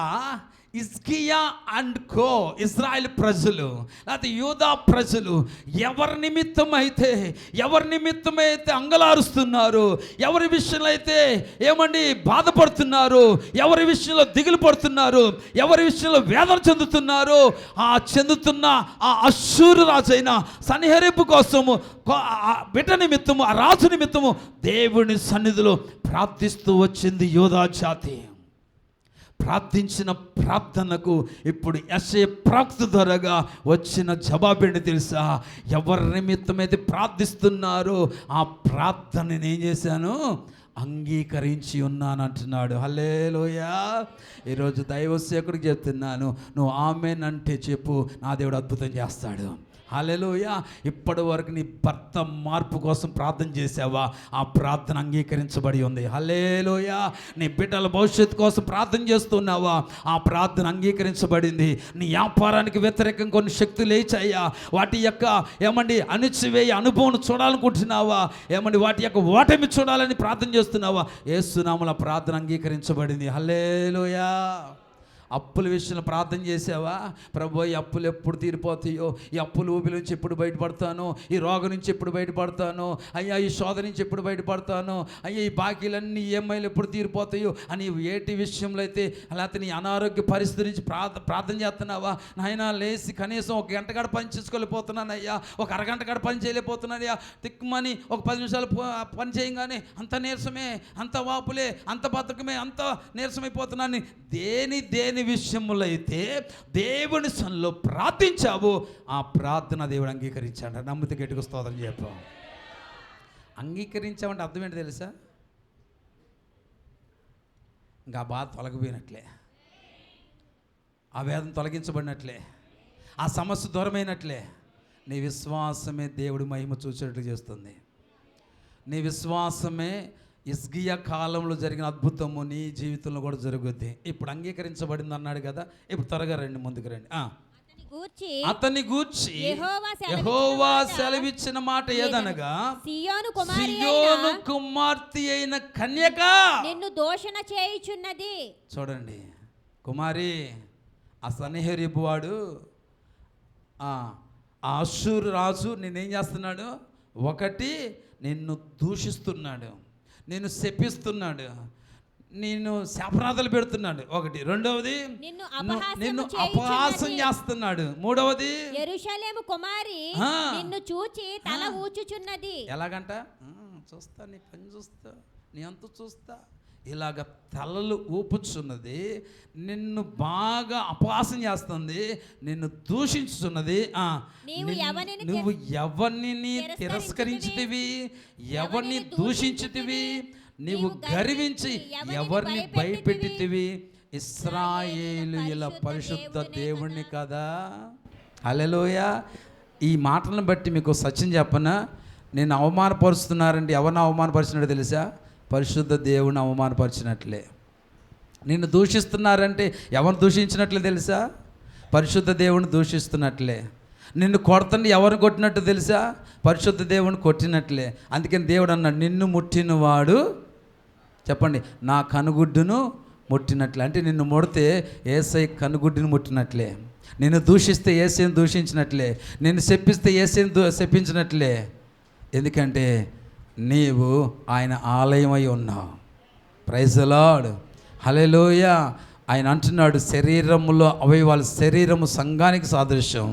హిజ్కియా అండ్ కో ఇజ్రాయెల్ ప్రజలు, లేకపోతే యూదా ప్రజలు ఎవరి నిమిత్తమైతే అంగలారుస్తున్నారు, ఎవరి విషయంలో అయితే ఏమండి బాధపడుతున్నారు, ఎవరి విషయంలో దిగులు పడుతున్నారు, ఎవరి విషయంలో వేదన చెందుతున్నారు, ఆ చెందుతున్న ఆ అష్షూరు రాజైన సన్హెరీబు కోసము బిడ్డ నిమిత్తము, ఆ రాజు నిమిత్తము దేవుని సన్నిధిలో ప్రార్థిస్తూ వచ్చింది యూదా జాతి. ప్రార్థించిన ప్రార్థనకు ఇప్పుడు యెషయా ప్రవక్త ద్వారాగా వచ్చిన జవాబేంటి తెలుసా? ఎవరి నిమిత్తమైతే ప్రార్థిస్తున్నారో ఆ ప్రార్థనని ఏం చేశాను? అంగీకరించి ఉన్నాను అంటున్నాడు. హల్లెలూయా. ఈరోజు దైవ సేవకుడికి చెప్తున్నాను, నువ్వు ఆమేన్ అంటే చెప్పు, నా దేవుడు అద్భుతం చేస్తాడు. హల్లెలూయా. ఇప్పటి వరకు నీ భర్త మార్పు కోసం ప్రార్థన చేసావా? ఆ ప్రార్థన అంగీకరించబడి ఉంది. హల్లెలూయా. నీ బిడ్డల భవిష్యత్తు కోసం ప్రార్థన చేస్తున్నావా? ఆ ప్రార్థన అంగీకరించబడింది. నీ వ్యాపారానికి వ్యతిరేకంగా కొన్ని శక్తులు లేచాయా? వాటి యొక్క అణిచివేయ అనుభవం చూడాలనుకుంటున్నావా? వాటి యొక్క ఓటమి చూడాలని ప్రార్థన చేస్తున్నావా? యేసు నామములో ప్రార్థన అంగీకరించబడింది. హల్లెలూయా. అప్పుల విషయంలో ప్రార్థన చేసావా? ప్రభు, ఈ అప్పులు ఎప్పుడు తీరిపోతాయో, ఈ అప్పుల ఊబి నుంచి ఎప్పుడు బయటపడతాను, ఈ రోగం నుంచి ఎప్పుడు బయటపడతాను, అయ్యా ఈ శోధ నుంచి ఎప్పుడు బయటపడతాను, అయ్యా ఈ బాకీలన్నీ ఈఎంఐలు ఎప్పుడు తీరిపోతాయో అని ఏటి విషయంలో అయితే, లేకపోతే నీ అనారోగ్య పరిస్థితి నుంచి ప్రార్థన చేస్తున్నావా? నాయన లేచి కనీసం ఒక గంట కాడ పని చేసుకోలేకపోతున్నాను అయ్యా, ఒక అరగంట కాడ పని చేయలేకపోతున్నానయ్యా, తిక్కుమని ఒక 10 నిమిషాలు పని చేయగానే అంత నీరసమే, అంత వాపులే, అంత బద్ధకమే, అంత నీరసమైపోతున్నాను. దేని విషయములో అయితే దేవుని సన్నిధిలో ప్రార్థించావు, ఆ ప్రార్థన దేవుడు అంగీకరించాడు. నమ్మితే గట్టిగా స్తోత్రం చెప్పాం. అంగీకరించామంటే అర్థం ఏంటి తెలుసా? ఇంకా ఆ బాధ తొలగిపోయినట్లే, ఆ వేదన తొలగించబడినట్లే, ఆ సమస్య దూరమైనట్లే. నీ విశ్వాసమే దేవుడి మహిమ చూసేటట్లు చేస్తుంది. నీ విశ్వాసమే హిజ్కియా కాలంలో జరిగిన అద్భుతము నీ జీవితంలో కూడా జరుగుద్ది. ఇప్పుడు అంగీకరించబడింది అన్నాడు కదా, ఇప్పుడు త్వరగా రండి, ముందుకు రండి. అతని గూర్చి యెహోవా సెలవిచ్చిన మాట ఏదనగా, సీయోను కుమార్తె అయిన కన్యక నిన్ను దూషణ చేయుచున్నది. చూడండి, కుమారి, ఆ సన్హెరీబు వాడు, ఆ అష్షూరు రాజు నిన్నేం చేస్తున్నాడు? ఒకటి, నిన్ను దూషిస్తున్నాడు, నిన్ను శపిస్తున్నాడు, నిన్ను శాపనాదాలు పెడుతున్నాడు. ఒకటి. రెండవది, నిన్ను అపహాసం చేస్తున్నాడు. మూడవది, యెరూషలేము కుమారి నిన్ను చూచి తల ఊచుచున్నది. ఎలాగంట? చూస్తా, నీ పని చూస్తా, నీ అంత చూస్తా, ఇలాగ తలలు ఊపుచున్నది, నిన్ను బాగా అపహాసం చేస్తుంది, నిన్ను దూషించుతున్నది. నువ్వు ఎవరిని తిరస్కరించితివి, ఎవరిని దూషించితివి, నీవు గర్వించి ఎవరిని భయపెట్టితివి? ఇశ్రాయేలీయుల పరిశుద్ధ దేవుణ్ణి కదా. హల్లెలూయా. ఈ మాటలను బట్టి మీకు సత్యం చెప్పనా, నేను అవమానపరుస్తున్నారండి. ఎవరిని అవమానపరిచినట్టు తెలుసా? పరిశుద్ధ దేవుని అవమానపరిచినట్లే. నిన్ను దూషిస్తున్నారంటే ఎవరిని దూషించినట్లే తెలుసా? పరిశుద్ధ దేవుని దూషిస్తున్నట్లే. నిన్ను కొడుతుంటే ఎవరిని కొట్టినట్టు తెలుసా? పరిశుద్ధ దేవుని కొట్టినట్లే. అందుకని దేవుడు అన్నాడు, నిన్ను ముట్టినవాడు, చెప్పండి, నా కనుగుడ్డును ముట్టినట్లే. అంటే నిన్ను ముడితే యేసయ్య కనుగుడ్డును ముట్టినట్లే, నిన్ను దూషిస్తే యేసయ్యను దూషించినట్లే, నిన్ను శపిస్తే యేసయ్యను శపించినట్లే. ఎందుకంటే నీవు ఆయన ఆలయమై ఉన్నావు. Praise the lord. హల్లెలూయా. ఆయన అంటున్నాడు, శరీరములో అవయవాలు, శరీరము సంఘానికి సాదృశ్యం,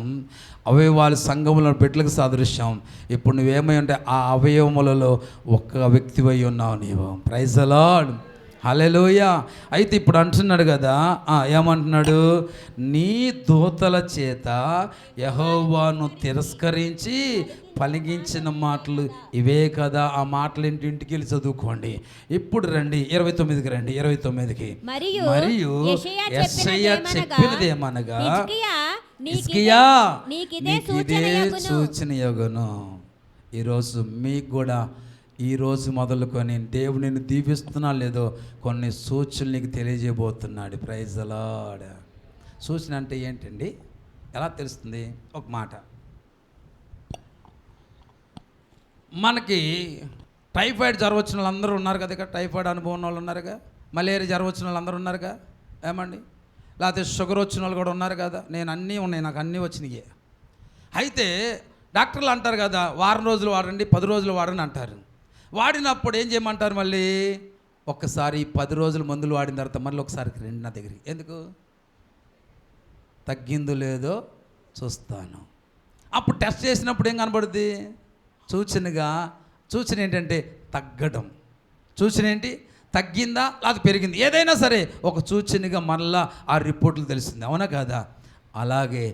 అవయవాలు సంఘములో బిడ్డలకు సాదృశ్యం. ఇప్పుడు నువ్వేమై ఉంటే ఆ అవయవములలో ఒక్క వ్యక్తివై ఉన్నావు నీవు. ప్రైజ్ ది లార్డ్, హల్లెలూయా. అయితే ఇప్పుడు అంటున్నాడు కదా, ఏమంటున్నాడు? నీ దూతల చేత యెహోవాను తిరస్కరించి పలికించిన మాటలు ఇవే కదా. ఆ మాటలు ఇంటికి వెళ్ళి చదువుకోండి. ఇప్పుడు రండి 29కి రండి, 29కి. మరియు యెషయా చెప్పినది ఏమనగా, హిజ్కియా నీకిదే సూచన యొగును. ఈరోజు మీకు కూడా, ఈరోజు మొదలుకొని దేవుడిని దీవిస్తున్నా లేదో కొన్ని సూచనలు నీకు తెలియజేయబోతున్నాడు. Praise the lord. సూచన అంటే ఏంటండి? ఎలా తెలుస్తుంది? ఒక మాట, మనకి టైఫాయిడ్ జ్వరం వచ్చిన వాళ్ళు అందరూ ఉన్నారు కదా ఇక్కడ, టైఫాయిడ్ అనుభవం వాళ్ళు ఉన్నారుగా, మలేరియా జ్వరం వచ్చిన వాళ్ళు అందరూ ఉన్నారుగా, ఏమండి? లేకపోతే షుగర్ వచ్చిన వాళ్ళు కూడా ఉన్నారు కదా. నేను అన్నీ ఉన్నాయి, నాకు అన్నీ వచ్చినాయి. అయితే డాక్టర్లు అంటారు కదా, వారం రోజులు వాడండి, 10 రోజులు వాడండి అంటారు. వాడినప్పుడు ఏం చేయమంటారు? మళ్ళీ ఒక్కసారి 10 రోజులు మందులు వాడిన తర్వాత మళ్ళీ ఒకసారి రండి నా దగ్గరికి. ఎందుకు? తగ్గిందో లేదో చూస్తాను. అప్పుడు టెస్ట్ చేసినప్పుడు ఏం కనబడుద్ది? సూచన ఏంటంటే తగ్గడం. సూచన ఏంటి? తగ్గిందా అది పెరిగింది, ఏదైనా సరే ఒక సూచనగా మళ్ళా ఆ రిపోర్ట్లు తెలిసింది. అవునా కాదా? అలాగే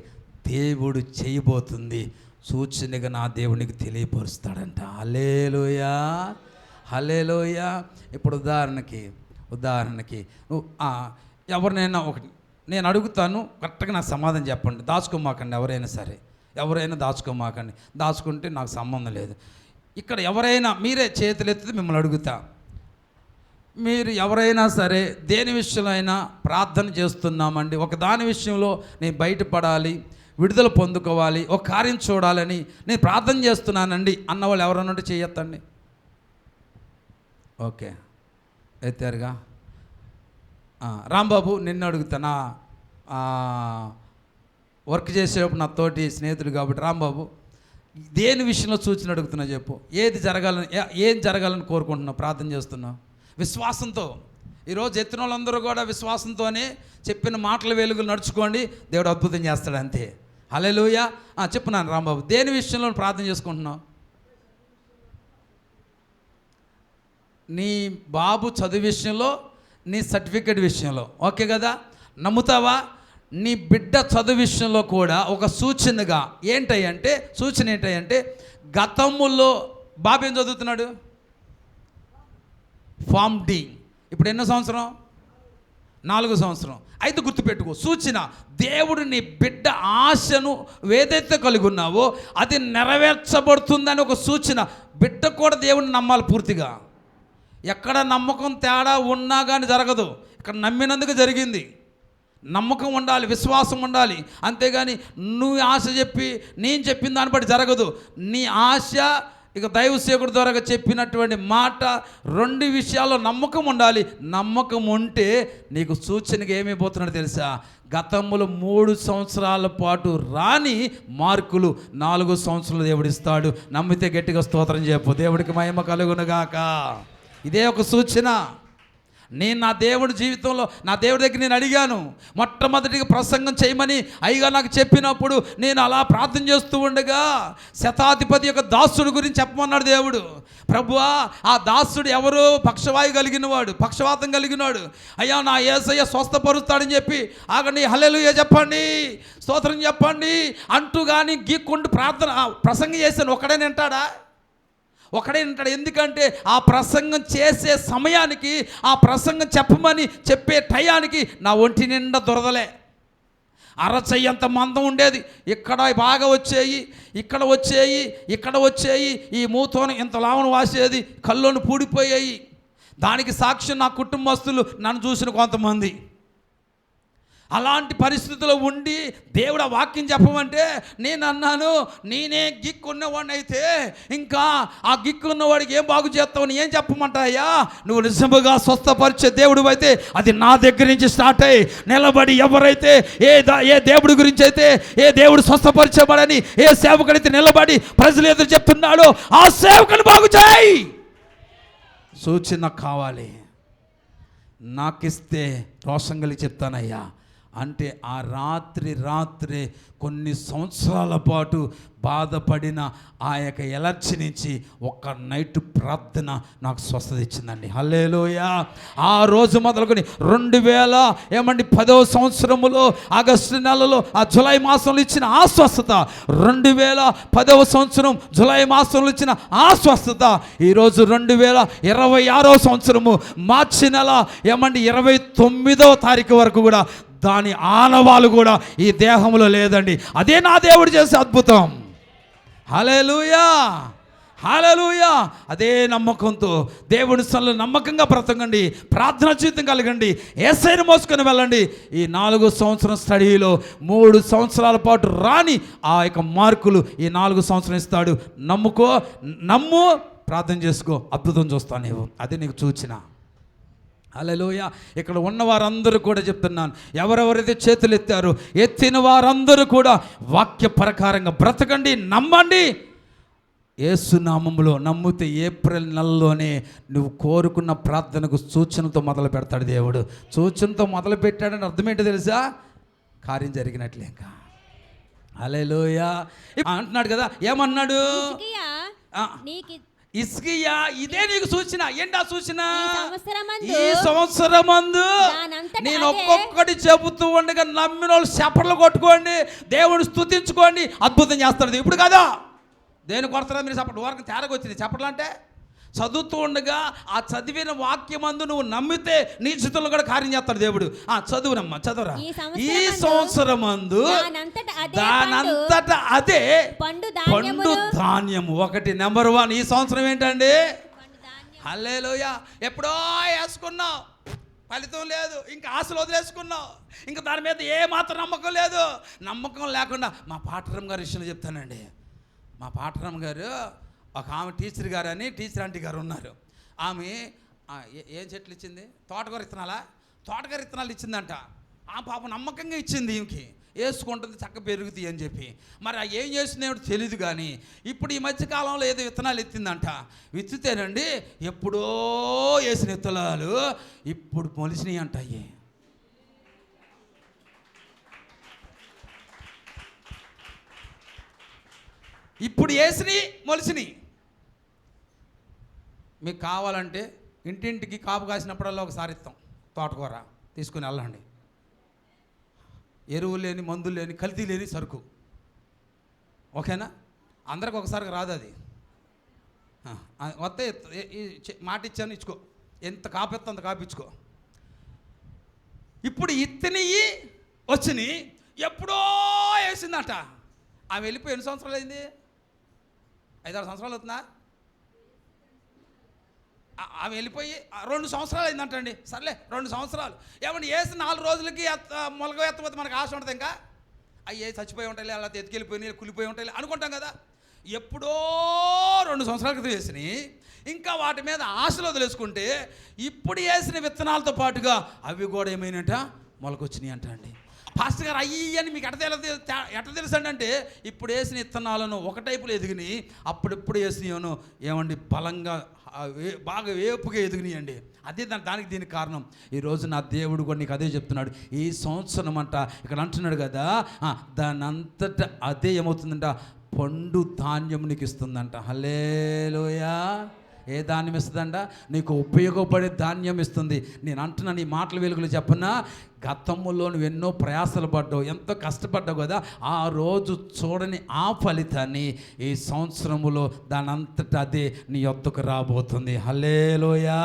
దేవుడు చేయబోతుంది సూచనగా నా దేవునికి తెలియపరుస్తాడంట. హల్లెలూయా, హల్లెలూయా. ఇప్పుడు ఉదాహరణకి నువ్వు ఎవరినైనా ఒకటి నేను అడుగుతాను, కరెక్ట్గా నాకు సమాధానం చెప్పండి. దాచుకోమాకండి, ఎవరైనా దాచుకోమాకండి. దాచుకుంటే నాకు సంబంధం లేదు. ఇక్కడ ఎవరైనా మీరే చేతులు ఎత్తితే మిమ్మల్ని అడుగుతా, మీరు ఎవరైనా సరే దేని విషయంలో అయినా ప్రార్థన చేస్తున్నామండి, ఒక దాని విషయంలో నేను బయటపడాలి, విడుదల పొందుకోవాలి, ఒక కార్యం చూడాలని నేను ప్రార్థన చేస్తున్నానండి అన్నవాళ్ళు ఎవరన్నా ఉంటే చేయొద్దండి. ఓకే, ఎత్తారుగా. రాంబాబు, నిన్ను అడుగుతానా, వర్క్ చేసేటప్పుడు నా తోటి స్నేహితుడు కాబట్టి, రాంబాబు దేని విషయంలో సూచన అడుగుతున్నా చెప్పు. ఏం జరగాలని కోరుకుంటున్నావు, ప్రార్థన చేస్తున్నావు విశ్వాసంతో. ఈరోజు ఎత్తిన వాళ్ళందరూ కూడా విశ్వాసంతోనే చెప్పిన మాటల వెలుగులు నడుచుకోండి, దేవుడు అద్భుతం చేస్తాడు అంతే. హల్లెలూయా. చెప్పున్నాను రాంబాబు, దేని విషయంలో ప్రార్థన చేసుకుంటున్నావు? నీ బాబు చదువు విషయంలో, నీ సర్టిఫికెట్ విషయంలో, ఓకే కదా? నమ్ముతావా? నీ బిడ్డ చదువు విషయంలో కూడా ఒక సూచన ఏంటంటే గతములో బాబు ఏం చదువుతున్నాడు? Pharm D. ఇప్పుడు ఎన్నో సంవత్సరం? 4వ సంవత్సరం. అయితే గుర్తుపెట్టుకో, సూచన దేవుడు నీ బిడ్డ ఆశను ఏదైతే కలిగి ఉన్నావో అది నెరవేర్చబడుతుందని ఒక సూచన. బిడ్డ కూడా దేవుడిని నమ్మాలి పూర్తిగా. ఎక్కడ నమ్మకం తేడా ఉన్నా కానీ జరగదు. ఇక్కడ నమ్మినందుకు జరిగింది. నమ్మకం ఉండాలి, విశ్వాసం ఉండాలి. అంతేగాని నువ్వు ఆశ చెప్పి నేను చెప్పిన దాన్ని బట్టి జరగదు. నీ ఆశ ఇక దైవ సేవకుడి ద్వారా చెప్పినటువంటి మాట, 2 విషయాల్లో నమ్మకం ఉండాలి. నమ్మకం ఉంటే నీకు సూచనగా ఏమైపోతున్నాడు తెలుసా? గతంలో 3 సంవత్సరాల పాటు రాని మార్కులు 4వ సంవత్సరంలో దేవుడిస్తాడు. నమ్మితే గట్టిగా స్తోత్రం చెప్పు. దేవుడికి మహిమ కలుగునుగాక. ఇదే ఒక సూచన. నేను నా దేవుడి జీవితంలో నా దేవుడి దగ్గర నేను అడిగాను, మొట్టమొదటిగా ప్రసంగం చేయమని అయ్యగా నాకు చెప్పినప్పుడు నేను అలా ప్రార్థన చేస్తూ ఉండగా శతాధిపతి యొక్క దాసుడు గురించి చెప్పమన్నాడు దేవుడు. ప్రభువా, ఆ దాసుడు ఎవరు? పక్షవాయు కలిగినవాడు, పక్షవాతం కలిగినవాడు. అయ్యా, నా యేసయ్య స్వస్థపరుస్తాడని చెప్పి ఆగండి, హల్లెలూయా చెప్పండి, స్తోత్రం చెప్పండి అంటూ కానీ గీక్కుంటూ ప్రసంగం చేశాను. ఒకడే వింటాడా? ఎందుకంటే ఆ ప్రసంగం చేసే సమయానికి, ఆ ప్రసంగం చెప్పమని చెప్పే టయానికి నా ఒంటి నిండా దురదలే, అరచెయ్యంత మందం ఉండేది. ఇక్కడ బాగా వచ్చేయి, ఇక్కడ వచ్చేయి, ఈ మూతోన ఇంత లావును వాసేది, కళ్ళను పూడిపోయాయి. దానికి సాక్ష్యం నా కుటుంబస్తులు, నన్ను చూసిన కొంతమంది. అలాంటి పరిస్థితుల్లో ఉండి దేవుడు ఆ వాక్యం చెప్పమంటే నేను అన్నాను, నేనే గిక్కున్నవాడిని అయితే ఇంకా ఆ గిక్కున్నవాడికి ఏం బాగు చేస్తావని ఏం చెప్పమంటాయా? నువ్వు నిజముగా స్వస్థపరిచే దేవుడు అయితే అది నా దగ్గర నుంచి స్టార్ట్ అయ్యి నిలబడి, ఎవరైతే ఏ దేవుడి గురించి అయితే, ఏ దేవుడు స్వస్థపరిచేవాడని ఏ సేవకుడైతే నిలబడి ప్రజలు ఎదురు చెప్తున్నాడో ఆ సేవకుని బాగు చేయి. సూచన కావాలి. నాకిస్తే రోషం కలిగి చెప్తానయ్యా అంటే ఆ రాత్రి కొన్ని సంవత్సరాల పాటు బాధపడిన ఆ యొక్క ఎలర్జీ నుంచి ఒక్క నైట్ ప్రార్థన నాకు స్వస్థత ఇచ్చిందండి. హల్లెలూయా. ఆ రోజు మొదలుకొని 10వ సంవత్సరములో ఆగస్టు నెలలో ఆ జూలై మాసంలో ఇచ్చిన ఆ స్వస్థత, 2010వ సంవత్సరం జూలై మాసంలో ఇచ్చిన ఆ స్వస్థత, ఈరోజు 2026వ సంవత్సరము మార్చి నెల 29వ తారీఖు వరకు కూడా దాని ఆనవాలు కూడా ఈ దేహంలో లేదండి. అదే నా దేవుడు చేసే అద్భుతం. హల్లెలూయా, హల్లెలూయా. అదే నమ్మకంతో దేవుని సన్నిధిలో నమ్మకంగా బ్రతకండి, ప్రార్థన జీవితం కలగండి, యేసయ్యను మోసుకొని వెళ్ళండి. ఈ 4 సంవత్సరం స్టడీలో 3 సంవత్సరాల పాటు రాని ఆ యొక్క మార్కులు ఈ 4 సంవత్సరం ఇస్తాడు. నమ్ము, ప్రార్థన చేసుకో, అద్భుతం చూస్తాను నీవు. అదే నీకు చూచిన. హల్లెలూయా. ఇక్కడ ఉన్న వారందరూ కూడా చెప్తున్నాను, ఎవరెవరైతే చేతులు ఎత్తారో ఎత్తిన వారందరూ కూడా వాక్య ప్రకారంగా బ్రతకండి, నమ్మండి. యేసు నామములో నమ్మితే ఏప్రిల్ నెలలోనే నువ్వు కోరుకున్న ప్రార్థనకు సూచనతో మొదలు పెడతాడు దేవుడు. సూచనతో మొదలు పెట్టాడని అర్థం ఏంటో తెలుసా? కార్యం జరిగినట్లే. ఇంకా హల్లెలూయా అంటున్నాడు కదా. ఏమన్నాడు? హిజ్కియా ఇదే నీకు సూచన. ఏంటా సూచన? ఈ సంవత్సరమందు నేను ఒక్కొక్కటి చెబుతూ ఉండగా నమ్మిన వాళ్ళు చప్పట్లు కొట్టుకోండి, దేవుని స్తుతించుకోండి, అద్భుతం చేస్తాడు. ఇప్పుడు కదా దేని కొడతారా మీరు చప్పట్లు? వరకు తేరగా వచ్చింది చప్పట్లు అంటే చదువుతూ ఉండగా ఆ చదివిన వాక్యమందు నువ్వు నమ్మితే నీ జీవితంలో కూడా కార్యం చేస్తాడు దేవుడు. చదువునమ్మా, చదువురా. ఈ సంవత్సరమందు దానంతట అదే పండు ధాన్యము. ఒకటి నెంబర్ 1 ఈ సంవత్సరం ఏంటండి? హల్లెలూయా. ఎప్పుడో వేసుకున్నావు, ఫలితం లేదు, ఇంకా ఆశలు వదిలేసుకున్నావు, ఇంకా దాని మీద ఏ మాత్రం నమ్మకం లేదు. నమ్మకం లేకుండా మా పాటరమ్మ గారి విషయంలో చెప్తానండి. మా పాటరమ్మ గారు ఒక ఆమె టీచర్ గారు అని టీచర్ ఆంటీ గారు ఉన్నారు. ఆమె ఏం చెట్లు ఇచ్చింది? తోటకూర విత్తనాలు ఇచ్చిందంట. ఆ పాప నమ్మకంగా ఇచ్చింది. ఈమెకి వేసుకుంటుంది, చక్క పెరుగుతాయి అని చెప్పి. మరి ఏం చేస్తుందేమో తెలియదు. కానీ ఇప్పుడు ఈ మధ్యకాలంలో ఏదో విత్తనాలు ఎత్తిందంట. విత్తితేనండి ఎప్పుడో వేసిన విత్తనాలు ఇప్పుడు మొలిసినాయి అంట. అయ్యే ఇప్పుడు వేసినాయి, మొలిసినాయి. మీకు కావాలంటే ఇంటింటికి కాపు కాసినప్పుడల్లా ఒకసారి ఇస్తాం తోటకూర తీసుకుని వెళ్ళండి. ఎరువు లేని, మందులు లేని, కల్తీ లేని సరుకు. ఓకేనా? అందరికి ఒకసారికి రాదు అది. వస్తే మాట ఇచ్చాను, ఇచ్చుకో. ఎంత కాపెత్తా అంత కాపించుకో. ఇప్పుడు ఇత్తనియి వచ్చినాయి, ఎప్పుడో వేసిందట. ఆమె వెళ్ళిపోయి ఎన్ని సంవత్సరాలు అయింది? 5-6 సంవత్సరాలు అవుతుందా? ఆమె వెళ్ళిపోయి 2 సంవత్సరాలు అయిందంటండి. సర్లే 2 సంవత్సరాలు. ఏమన్నా వేసి 4 రోజులకి మొలక ఎత్తపోతే మనకు ఆశ ఉంటుంది. ఇంకా అయ్యే చచ్చిపోయి ఉంటాయి, అలా ఎత్తుకెళ్ళిపోయి కులిపోయి ఉంటాయి అనుకుంటాం కదా. ఎప్పుడో 2 సంవత్సరాల క్రితం వేసినాయి, ఇంకా వాటి మీద ఆశలు వదిలేసుకుంటే ఇప్పుడు వేసిన విత్తనాలతో పాటుగా అవి కూడా ఏమైనట మొలకొచ్చినాయి అంట అండి. పాస్టర్ గారు అయ్యి అని మీకు ఎట్లా తెలుసు అంటే ఇప్పుడు వేసిన విత్తనాలను ఒక టైపులో ఎదిగినాయి, అప్పుడెప్పుడు వేసినాయను ఏమండి బలంగా బాగా వేపుగా ఎదిగినాయండి. అదే దానికి దీనికి కారణం. ఈరోజు నా దేవుడు కూడా నీకు అదే చెప్తున్నాడు. ఈ సంవత్సరం అంట ఇక్కడ అంటున్నాడు కదా, దాని అంతటా అదే ఏమవుతుందంట? పండు ధాన్యం నీకు ఇస్తుందంట. హల్లెలూయా. ఏ ధాన్యం ఇస్తుందంట? నీకు ఉపయోగపడే ధాన్యం ఇస్తుంది. నేను అంటున్నాను ఈ మాటల వెలుగులు చెప్పనా, గతంలో నువ్వు ఎన్నో ప్రయాసలు పడ్డావు, ఎంతో కష్టపడ్డావు కదా, ఆ రోజు చూడని ఆ ఫలితాన్ని ఈ సంవత్సరములో దాని అంతటా అదే నీ యొద్దకు రాబోతుంది. హల్లెలూయా.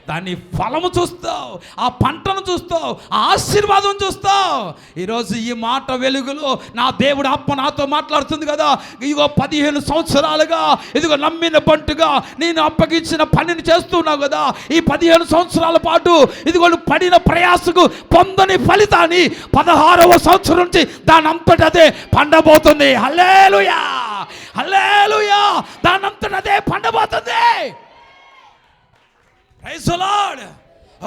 దాని ఫలము చూస్తావు, ఆ పంటను చూస్తావు, ఆ ఆశీర్వాదం చూస్తావు. ఈరోజు ఈ మాట వెలుగులో నా దేవుడు ఆత్మ నాతో మాట్లాడుతుంది కదా. ఇదిగో 15 సంవత్సరాలుగా ఇదిగో నమ్మిన బంటుగా నేను అప్పగించిన పనిని చేస్తున్నావు కదా. ఈ 15 సంవత్సరాల పాటు ఇదిగో పడిన ప్రయాసకు పొందని ఫలితాన్ని 16వ సంవత్సరం నుంచి దాని అంతట అదే పండబోతుంది. హల్లెలూయా, హల్లెలూయా. దాని అంతట అదే పండబోతుంది. Praise the lord.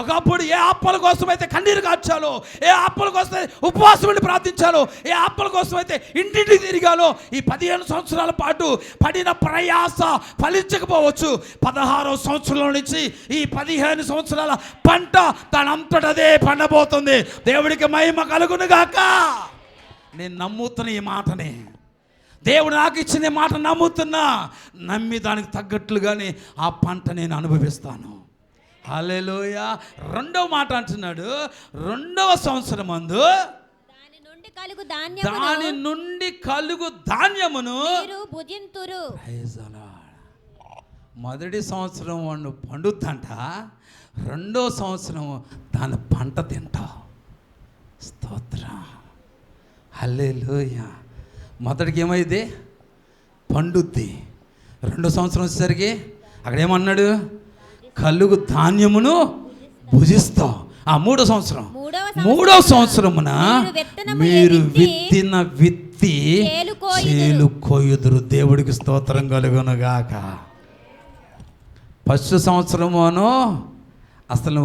ఒకప్పుడు ఏ ఆత్మల కోసం అయితే కన్నీరు కార్చాలో, ఏ ఆత్మల కోసం అయితే ఉపవాసం ఉండి ప్రార్థించాలో, ఏ ఆత్మల కోసం అయితే ఇంటింటికి తిరిగాలో, ఈ 15 సంవత్సరాల పాటు పడిన ప్రయాస ఫలించకపోవచ్చు. 16వ సంవత్సరంలో నుంచి ఈ 15 సంవత్సరాల పంట తనంతటదే పండబోతుంది. దేవుడికి మహిమ కలుగును గాక. నేను నమ్ముతున్న ఈ మాటని, దేవుడు నాకు ఇచ్చిన మాట నమ్ముతున్నా. నమ్మి దానికి తగ్గట్లుగానే ఆ పంట నేను అనుభవిస్తాను. హల్లెలూయా. రెండవ మాట అంటున్నాడు, 2వ సంవత్సరం మందు దాని నుండి కలుగు ధాన్యమును భుజింతురు. మొదటి సంవత్సరం వాడు పండుద్దంట, 2వ సంవత్సరం దాని పంట తింటావు. స్తోత్రం. హల్లెలూయా. మొదటికి ఏమైంది? పండుద్ది. 2వ సంవత్సరం వచ్చేసరికి అక్కడ ఏమన్నాడు? కలుగు ధాన్యమును భుజిస్తావు. 3వ సంవత్సరం, 3వ సంవత్సరమున మీరు విత్తిన విత్తి చేలు కోయుదురు. దేవుడికి స్తోత్రం కలుగునుగాక. ఫస్ట్ సంవత్సరమును అసలు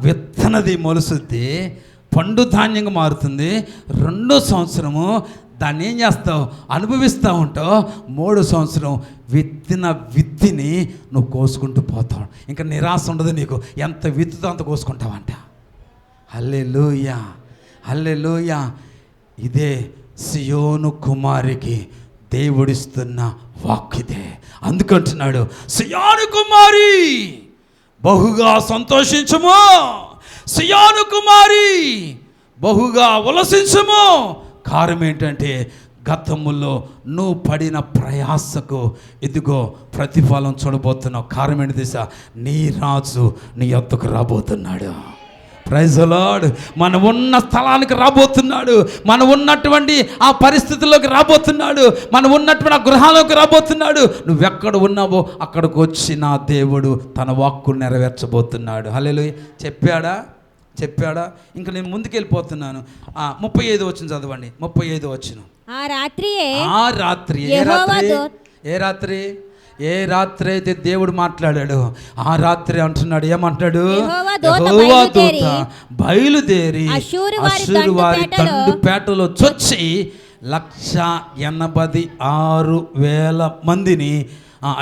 విత్తనది మొలుసుద్ది, పండు ధాన్యంగా మారుతుంది. 2వ సంవత్సరము దాన్ని ఏం చేస్తావు? అనుభవిస్తూ ఉంటావు. 3వ సంవత్సరం విత్తిన విత్తిని నువ్వు కోసుకుంటూ పోతావు. ఇంకా నిరాశ ఉండదు నీకు. ఎంత విత్తుతో అంత కోసుకుంటావంట. హల్లెలూయా, హల్లెలూయా. ఇదే సియోను కుమారికి దేవుడిస్తున్న వాక్యదే. అందుకంటున్నాడు, సియోను కుమారి బహుగా సంతోషించుము, సియోను కుమారి బహుగా ఉల్లసించుము. కారణం ఏంటంటే గతములో నువ్వు పడిన ప్రయాసకు ఇదిగో ప్రతిఫలం చూడబోతున్నావు. కారణం ఏంటి తెలుసా? నీ రాజు నీ యొద్దకు రాబోతున్నాడు. Praise the Lord. మనం ఉన్న స్థలానికి రాబోతున్నాడు. మనం ఉన్నటువంటి ఆ పరిస్థితుల్లోకి రాబోతున్నాడు. మనం ఉన్నటువంటి ఆ గృహాల్లోకి రాబోతున్నాడు. నువ్వెక్కడ ఉన్నావో అక్కడికి వచ్చి నా దేవుడు తన వాక్కు నెరవేర్చబోతున్నాడు. హల్లెలూయా. చెప్పాడా? ఇంకా నేను ముందుకెళ్ళిపోతున్నాను. 35 వచనం చదవండి. 35 వచనం. ఆ రాత్రియే ఏ రాత్రి అయితే దేవుడు మాట్లాడాడు, ఆ రాత్రి అంటున్నాడు. ఏమంటాడు? యెహోవా దూత బయలుదేరి అష్షూరు వారి దండుపేటలో చొచ్చి 186,000 మందిని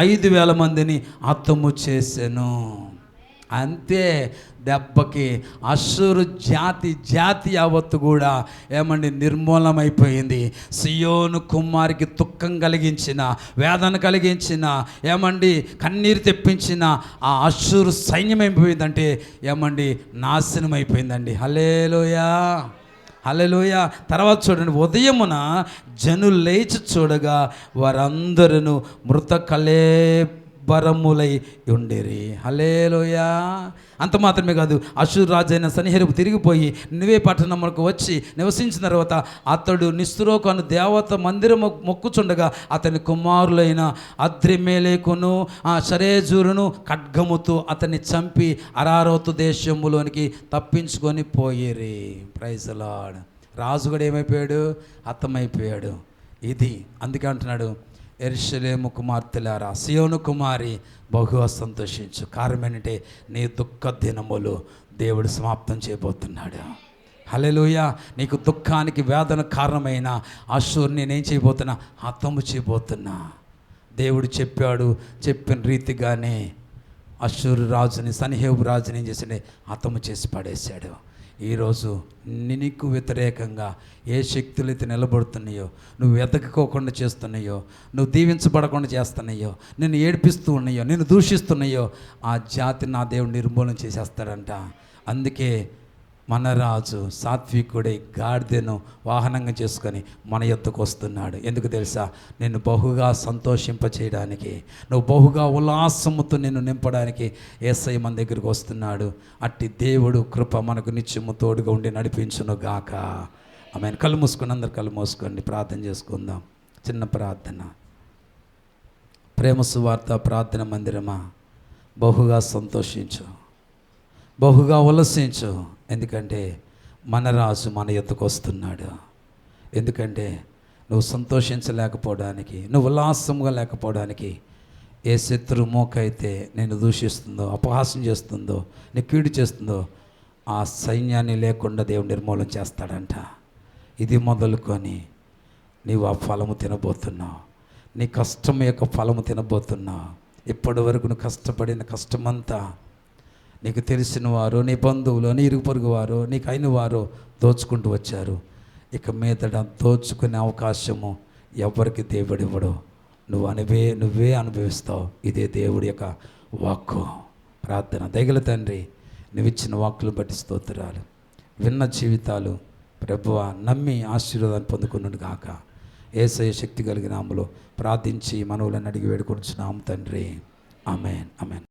5,000 మందిని హతము చేసెను. అంతే. దెబ్బకి అష్షూరు జాతి యావత్తు కూడా ఏమండి నిర్మూలమైపోయింది. సియోను కుమారికి దుఃఖం కలిగించిన, వేదన కలిగించిన, ఏమండి కన్నీరు తెప్పించిన ఆ అష్షూరు సైన్యం అయిపోయిందంటే ఏమండి నాశనం అయిపోయిందండి. హల్లెలూయా, హల్లెలూయా. తర్వాత చూడండి, ఉదయమున జనులు లేచి చూడగా వారందరూ మృత కళేబరములై ఉండేరి. హల్లెలూయా. అంత మాత్రమే కాదు, అష్షూరు రాజైన సన్హెరీబు తిరిగిపోయి నినివే పట్టణములకు వచ్చి నివసించిన తర్వాత అతడు నిస్రోకు అను దేవత మందిరము మొక్కుచుండగా అతని కుమారులైన అద్రిమేలెకును షరేజురును ఖడ్గముతో అతన్ని చంపి అరారోతు దేశములోనికి తప్పించుకొని పోయేరి. Praise the lord. రాజు కూడా ఏమైపోయాడు? హతమైపోయాడు. ఇది అందుకే అంటున్నాడు, యెరూషలేము కుమార్తెలారా, సియోను కుమారి బహుగా సంతోషించు. కారణం ఏంటంటే నీ దుఃఖ దినములు దేవుడు సమాప్తం చేయబోతున్నాడు. హల్లెలూయా. నీకు దుఃఖానికి వేదన కారణమైన అష్షూరు నేనేం చేయబోతున్నా? హతము చేయబోతున్నా. దేవుడు చెప్పిన రీతిగానే అష్షూరు రాజుని, సన్హెరీబు రాజుని ఏం చేశాడు? హతము చేసి పడేశాడు. ఈరోజు నీకు వ్యతిరేకంగా ఏ శక్తులు అయితే నిలబడుతున్నాయో, నువ్వు వెతకకోకుండా చేస్తున్నాయో, నువ్వు దీవించబడకుండా చేస్తున్నాయో, నిన్ను ఏడిపిస్తూ ఉన్నాయో, నిన్ను దూషిస్తున్నాయో, ఆ జాతిని నా దేవుడు నిర్మూలన చేసేస్తాడంట. అందుకే మన రాజు సాత్వికుడై గాడిదను వాహనంగా చేసుకొని మన యొద్దకు వస్తున్నాడు. ఎందుకు తెలుసా? నిన్ను బహుగా సంతోషింపచేయడానికి, నువ్వు బహుగా ఉల్లాసముతో నిన్ను నింపడానికి యేసయ్య మన దగ్గరికి వస్తున్నాడు. అట్టి దేవుడు కృప మనకు నిత్యము తోడుగా ఉండి నడిపించును గాక. ఆమెను కళ్ళు మూసుకొని, అందరు కళ్ళు మూసుకోండి, ప్రార్థన చేసుకుందాం. చిన్న ప్రార్థన. ప్రేమ సువార్త ప్రార్థన మందిరమా, బహుగా సంతోషించు, బహుగా ఉల్లసించు. ఎందుకంటే మన రాజు మన ఎత్తుకు వస్తున్నాడు. ఎందుకంటే నువ్వు సంతోషించలేకపోవడానికి, నువ్వు ఉల్లాసంగా లేకపోవడానికి ఏ శత్రు మోకైతే నేను దూషిస్తుందో, అపహాసం చేస్తుందో, నీ కీడు చేస్తుందో, ఆ సైన్యాన్ని లేకుండా దేవుడు నిర్మూలన చేస్తాడంట. ఇది మొదలుకొని నీవు ఆ ఫలము తినబోతున్నావు. నీ కష్టం యొక్క ఫలము తినబోతున్నావు. ఇప్పటి వరకు నువ్వు కష్టపడిన కష్టమంతా నీకు తెలిసిన వారు, నీ బంధువులు, నీ ఇరుగు పొరుగు వారు, నీకు అయిన వారు దోచుకుంటూ వచ్చారు. ఇక మీదట దోచుకునే అవకాశము ఎవరికి దేవుడు ఇవ్వడు. నువ్వే అనుభవిస్తావు. ఇదే దేవుడి యొక్క వాక్కు. ప్రార్థన. దయగల తండ్రి, నువ్వు ఇచ్చిన వాక్కులను బట్టి స్తోత్రాలు. విన్న జీవితాలు ప్రభువా నమ్మి ఆశీర్వాదాన్ని పొందుకున్నాడు గాక. యేసయ్య శక్తి కలిగిన నామములో ప్రార్థించి మనవులను అడిగి వేడుకొనుచున్నాము తండ్రి. ఆమేన్, ఆమేన్.